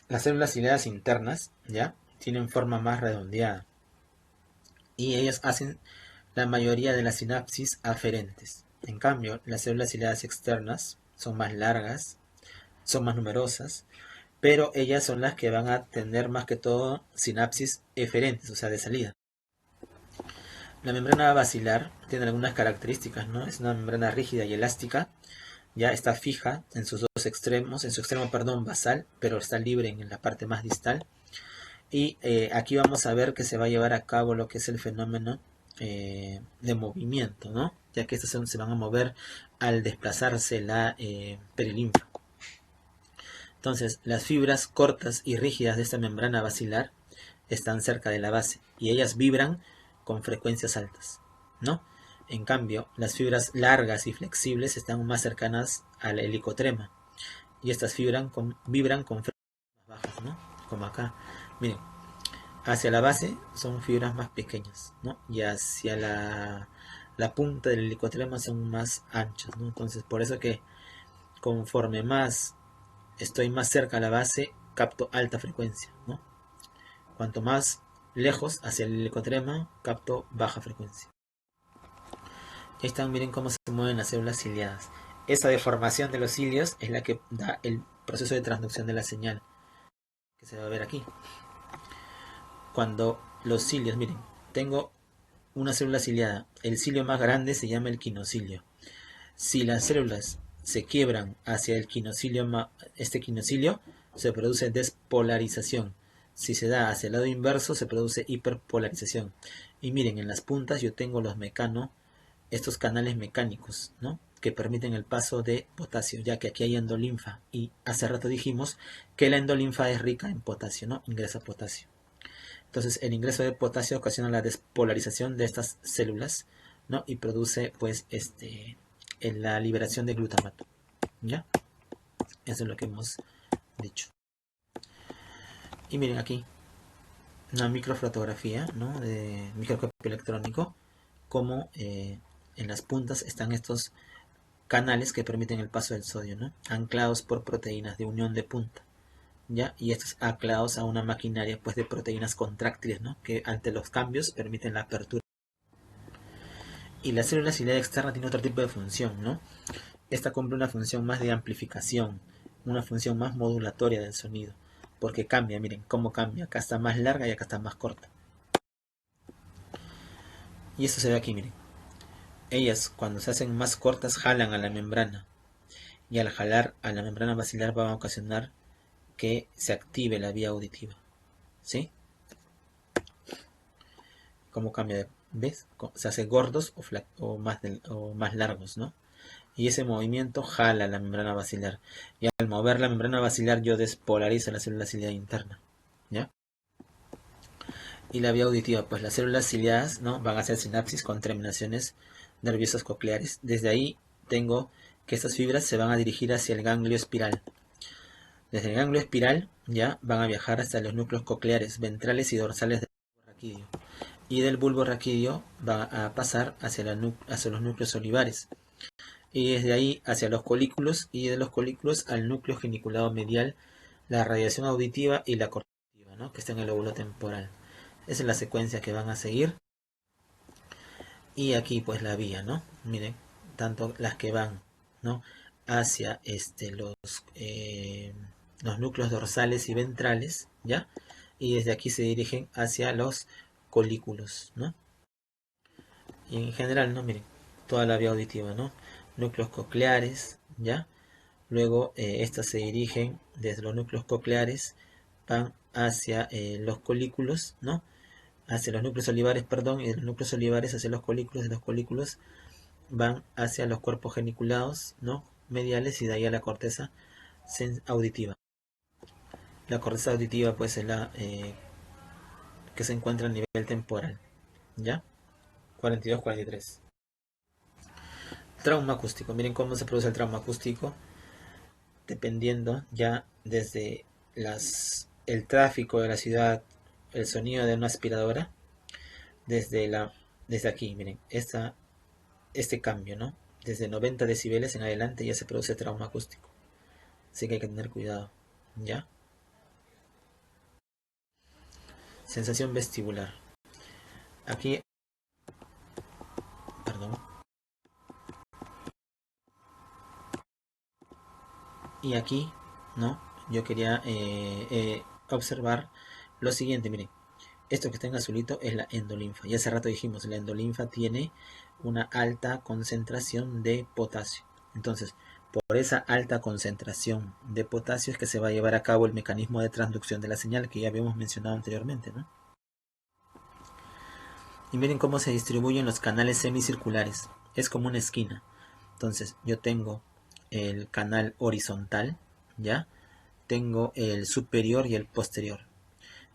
Las células ciliadas internas, ¿ya?, tienen forma más redondeada y ellas hacen la mayoría de las sinapsis aferentes. En cambio, las células ciliadas externas son más largas, son más numerosas, pero ellas son las que van a tener más que todo sinapsis eferentes, o sea, de salida. La membrana basilar tiene algunas características, ¿no? Es una membrana rígida y elástica, ya está fija en sus dos extremos, en su extremo, perdón, basal, pero está libre en la parte más distal. Y aquí vamos a ver que se va a llevar a cabo lo que es el fenómeno de movimiento, ¿no? Ya que estos se van a mover al desplazarse la perilinfa. Entonces, las fibras cortas y rígidas de esta membrana basilar están cerca de la base y ellas vibran con frecuencias altas, ¿no? En cambio, las fibras largas y flexibles están más cercanas al helicotrema y estas vibran con frecuencias más bajas, ¿no? Como acá. Miren, hacia la base son fibras más pequeñas, ¿no? Y hacia la punta del helicotrema son más anchas, ¿no? Entonces, por eso que conforme más estoy más cerca a la base, capto alta frecuencia, ¿no? Cuanto más lejos hacia el helicoderma, capto baja frecuencia. Ahí están, miren cómo se mueven las células ciliadas. Esa deformación de los cilios es la que da el proceso de transducción de la señal, que se va a ver aquí. Cuando los cilios, miren, tengo una célula ciliada. El cilio más grande se llama el quinocilio. Si las células se quiebran hacia el quinocilio, este quinocilio, se produce despolarización. Si se da hacia el lado inverso, se produce hiperpolarización. Y miren, en las puntas yo tengo estos canales mecánicos, ¿no?, que permiten el paso de potasio, ya que aquí hay endolinfa. Y hace rato dijimos que la endolinfa es rica en potasio, ¿no? Ingresa potasio. Entonces el ingreso de potasio ocasiona la despolarización de estas células, ¿no?, y produce pues en la liberación de glutamato. ¿Ya? Eso es lo que hemos dicho. Y miren aquí, una microfotografía, ¿no?, de microscopio electrónico, como en las puntas están estos canales que permiten el paso del sodio, ¿no?, anclados por proteínas de unión de punta. ¿Ya? Y estos anclados a una maquinaria pues de proteínas contráctiles, ¿no?, que ante los cambios permiten la apertura. Y la célula ciliada externa tiene otro tipo de función, ¿no? Esta cumple una función más de amplificación, una función más modulatoria del sonido, porque cambia, miren cómo cambia, acá está más larga y acá está más corta. Y eso se ve aquí, miren. Ellas, cuando se hacen más cortas, jalan a la membrana, y al jalar a la membrana basilar van a ocasionar que se active la vía auditiva. ¿Sí? ¿Cómo cambia? ¿Ves? Se hace gordos o más largos, ¿no? Y ese movimiento jala la membrana basilar. Y al mover la membrana basilar yo despolarizo la célula ciliada interna. ¿Ya? Y la vía auditiva, pues las células ciliadas, ¿no?, van a hacer sinapsis con terminaciones nerviosas cocleares. Desde ahí tengo que estas fibras se van a dirigir hacia el ganglio espiral. Desde el ganglio espiral ya van a viajar hasta los núcleos cocleares ventrales y dorsales del bulbo raquídeo. Y del bulbo raquídeo va a pasar hacia los núcleos olivares. Y desde ahí hacia los colículos, y de los colículos al núcleo geniculado medial, la radiación auditiva y la cortectiva, ¿no?, que está en el lóbulo temporal. Esa es la secuencia que van a seguir. Y aquí pues la vía, ¿no? Miren, tanto las que van, ¿no?, hacia los núcleos dorsales y ventrales, ¿ya? Y desde aquí se dirigen hacia los colículos, ¿no? Y en general, ¿no? Miren, toda la vía auditiva, ¿no? Núcleos cocleares, ¿ya? Luego estas se dirigen desde los núcleos cocleares, van hacia los colículos, ¿no?, hacia los núcleos olivares, perdón, y de los núcleos olivares hacia los colículos, de los colículos van hacia los cuerpos geniculados, ¿no?, mediales, y de ahí a la corteza auditiva. La corteza auditiva pues es la que se encuentra a nivel temporal. ¿Ya? 42-43. Trauma acústico. Miren cómo se produce el trauma acústico, dependiendo ya desde el tráfico de la ciudad, el sonido de una aspiradora, desde aquí, miren, este cambio, ¿no? Desde 90 decibeles en adelante ya se produce trauma acústico. Así que hay que tener cuidado, ¿ya? Sensación vestibular. Aquí, perdón. Y aquí, ¿no?, yo quería observar lo siguiente, miren. Esto que está en azulito es la endolinfa. Y hace rato dijimos, la endolinfa tiene una alta concentración de potasio. Entonces, por esa alta concentración de potasio es que se va a llevar a cabo el mecanismo de transducción de la señal que ya habíamos mencionado anteriormente, ¿no? Y miren cómo se distribuyen los canales semicirculares. Es como una esquina. Entonces, yo tengo el canal horizontal, ¿ya? Tengo el superior y el posterior.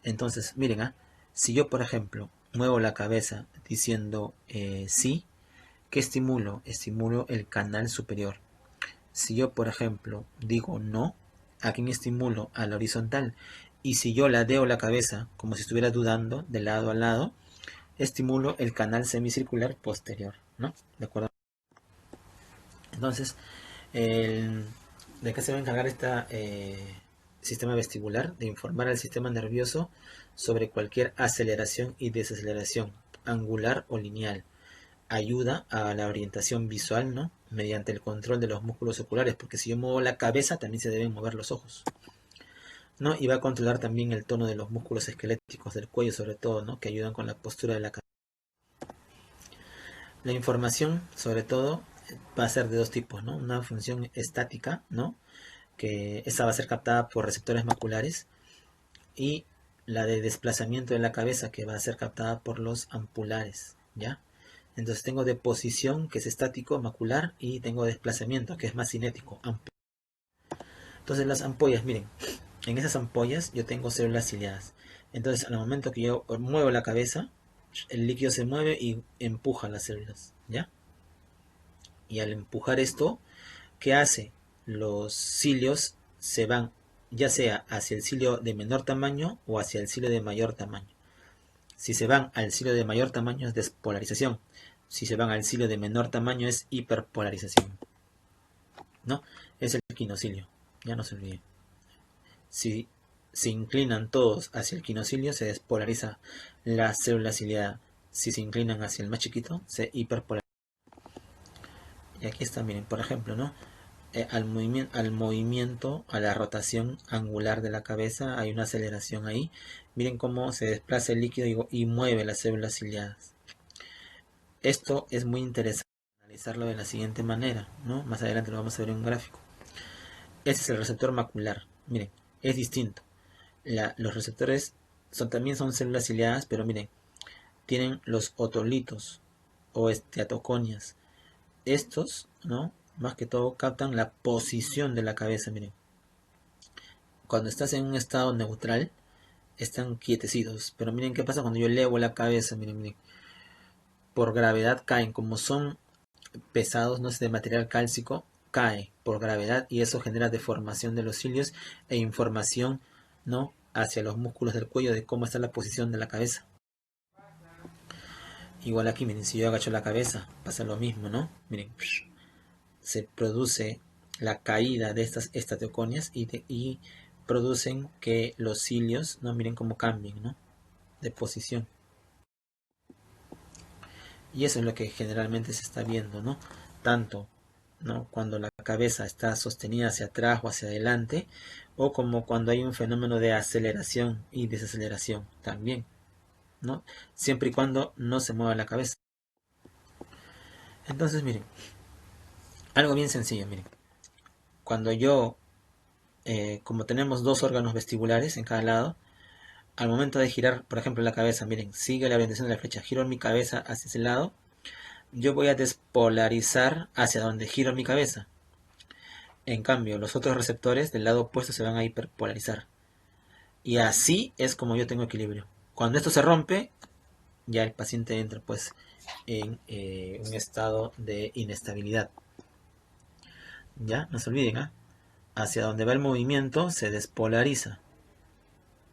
Entonces, miren, si yo, por ejemplo, muevo la cabeza diciendo sí, ¿qué estimulo? Estimulo el canal superior. Si yo, por ejemplo, digo no, ¿a quién estimulo? Al horizontal. Y si yo ladeo la cabeza como si estuviera dudando de lado a lado, estimulo el canal semicircular posterior, ¿no? ¿De acuerdo? Entonces, ¿de qué se va a encargar sistema vestibular de informar al sistema nervioso sobre cualquier aceleración y desaceleración, angular o lineal. Ayuda a la orientación visual, ¿no? Mediante el control de los músculos oculares, porque si yo muevo la cabeza, también se deben mover los ojos, ¿no? Y va a controlar también el tono de los músculos esqueléticos del cuello, sobre todo, ¿no? Que ayudan con la postura de la cabeza. La información, sobre todo, va a ser de dos tipos, ¿no? Una función estática, ¿no? Que esa va a ser captada por receptores maculares, y la de desplazamiento de la cabeza, que va a ser captada por los ampulares, ¿ya? Entonces tengo de posición, que es estático, macular, y tengo desplazamiento, que es más cinético, amplio. Entonces las ampollas, miren, en esas ampollas yo tengo células ciliadas. Entonces al momento que yo muevo la cabeza, el líquido se mueve y empuja las células, ¿ya? Y al empujar esto, ¿qué hace? Los cilios se van ya sea hacia el cilio de menor tamaño o hacia el cilio de mayor tamaño. Si se van al cilio de mayor tamaño es despolarización. Si se van al cilio de menor tamaño es hiperpolarización, ¿no? Es el quinocilio, ya no se olvide. Si se inclinan todos hacia el quinocilio, se despolariza la célula ciliada. Si se inclinan hacia el más chiquito, se hiperpolariza. Y aquí está, miren, por ejemplo, ¿no? Al movimiento, a la rotación angular de la cabeza, hay una aceleración ahí. Miren cómo se desplaza el líquido y mueve las células ciliadas. Esto es muy interesante analizarlo de la siguiente manera, ¿no? Más adelante lo vamos a ver en un gráfico. Este es el receptor macular. Miren, es distinto. Los receptores también son células ciliadas, pero miren, tienen los otolitos o esteatoconias. Estos, ¿no? Más que todo captan la posición de la cabeza, miren. Cuando estás en un estado neutral, están quietecidos. Pero miren qué pasa cuando yo elevo la cabeza, miren, miren. Por gravedad caen, como son pesados, no es de material cálcico, cae por gravedad y eso genera deformación de los cilios e información, ¿no? Hacia los músculos del cuello de cómo está la posición de la cabeza. Igual aquí, miren, si yo agacho la cabeza, pasa lo mismo, ¿no? Miren, se produce la caída de estas esteatoconias y producen que los cilios, ¿no? Miren cómo cambian, ¿no? De posición. Y eso es lo que generalmente se está viendo, ¿no? Tanto, ¿no? Cuando la cabeza está sostenida hacia atrás o hacia adelante, o como cuando hay un fenómeno de aceleración y desaceleración también, ¿no? Siempre y cuando no se mueva la cabeza. Entonces, miren, algo bien sencillo, miren. Cuando yo, como tenemos dos órganos vestibulares en cada lado, al momento de girar, por ejemplo, la cabeza, miren, sigue la orientación de la flecha, giro mi cabeza hacia ese lado, yo voy a despolarizar hacia donde giro mi cabeza. En cambio, los otros receptores del lado opuesto se van a hiperpolarizar. Y así es como yo tengo equilibrio. Cuando esto se rompe, ya el paciente entra pues en un estado de inestabilidad. Ya, no se olviden, ¿eh? Hacia donde va el movimiento se despolariza.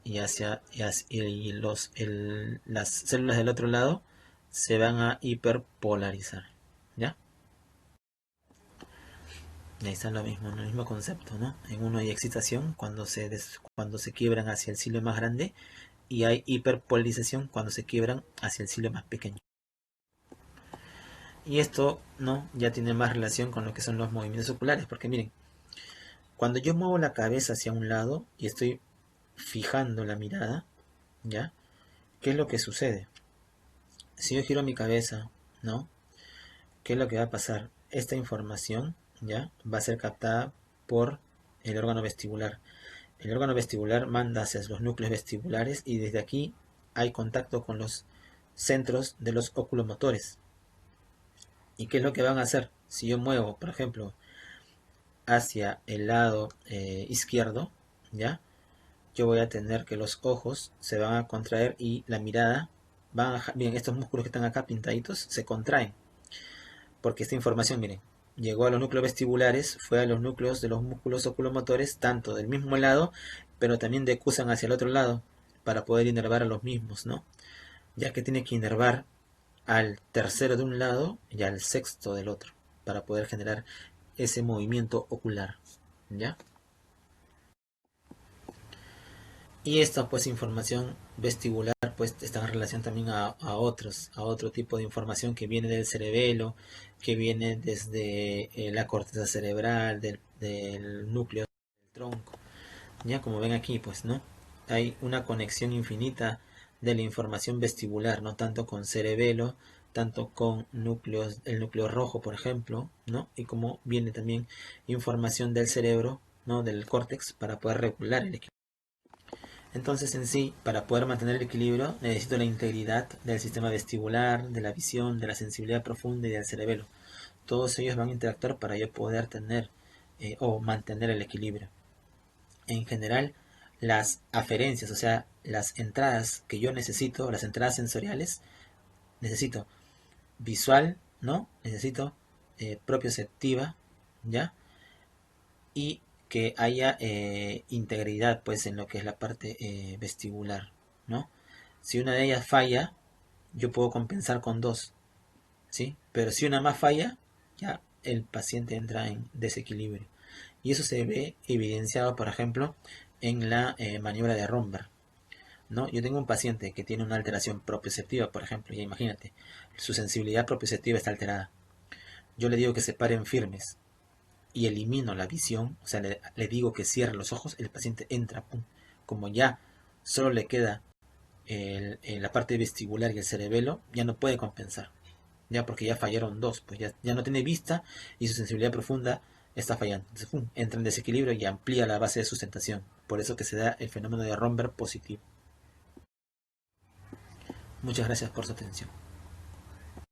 Y las células del otro lado se van a hiperpolarizar. ¿Ya? Y ahí está lo mismo, el mismo concepto, ¿no? En uno hay excitación cuando se quiebran hacia el cilio más grande y hay hiperpolarización cuando se quiebran hacia el cilio más pequeño. Y esto, ¿no? Ya tiene más relación con lo que son los movimientos oculares, porque miren, cuando yo muevo la cabeza hacia un lado y estoy fijando la mirada, ¿ya? ¿Qué es lo que sucede? Si yo giro mi cabeza, ¿no? ¿Qué es lo que va a pasar? Esta información, ¿ya? Va a ser captada por el órgano vestibular. El órgano vestibular manda hacia los núcleos vestibulares y desde aquí hay contacto con los centros de los oculomotores. ¿Y qué es lo que van a hacer? Si yo muevo, por ejemplo, hacia el lado izquierdo, ¿ya? Yo voy a tener que los ojos se van a contraer y la mirada miren, estos músculos que están acá pintaditos se contraen. Porque esta información, miren, llegó a los núcleos vestibulares, fue a los núcleos de los músculos oculomotores, tanto del mismo lado, pero también decusan hacia el otro lado, para poder inervar a los mismos, ¿no? Ya que tiene que inervar al tercero de un lado y al sexto del otro, para poder generar ese movimiento ocular, ¿ya? Y esta pues información vestibular pues está en relación también a otro tipo de información que viene del cerebelo, que viene desde la corteza cerebral, del núcleo del tronco. Ya como ven aquí pues, ¿no? Hay una conexión infinita de la información vestibular, no tanto con cerebelo, tanto con núcleos, el núcleo rojo, por ejemplo, ¿no? Y como viene también información del cerebro, ¿no? Del córtex para poder regular el equilibrio. Entonces en sí, para poder mantener el equilibrio, necesito la integridad del sistema vestibular, de la visión, de la sensibilidad profunda y del cerebelo. Todos ellos van a interactuar para yo poder tener o mantener el equilibrio. En general, las aferencias, o sea, las entradas que yo necesito, las entradas sensoriales, necesito visual, ¿no? Necesito propioceptiva, ¿ya? Y que haya integridad pues en lo que es la parte vestibular, ¿no? Si una de ellas falla, yo puedo compensar con dos, ¿sí? Pero si una más falla, ya el paciente entra en desequilibrio. Y eso se ve evidenciado, por ejemplo, en la maniobra de Romberg, ¿no? Yo tengo un paciente que tiene una alteración propioceptiva, por ejemplo, ya imagínate, su sensibilidad propioceptiva está alterada. Yo le digo que se paren firmes, y elimino la visión, o sea, le digo que cierre los ojos, el paciente entra, pum. Como ya solo le queda la parte vestibular y el cerebelo, ya no puede compensar, ya porque ya fallaron dos, pues ya no tiene vista y su sensibilidad profunda está fallando. Entonces, pum, entra en desequilibrio y amplía la base de sustentación. Por eso que se da el fenómeno de Romberg positivo. Muchas gracias por su atención.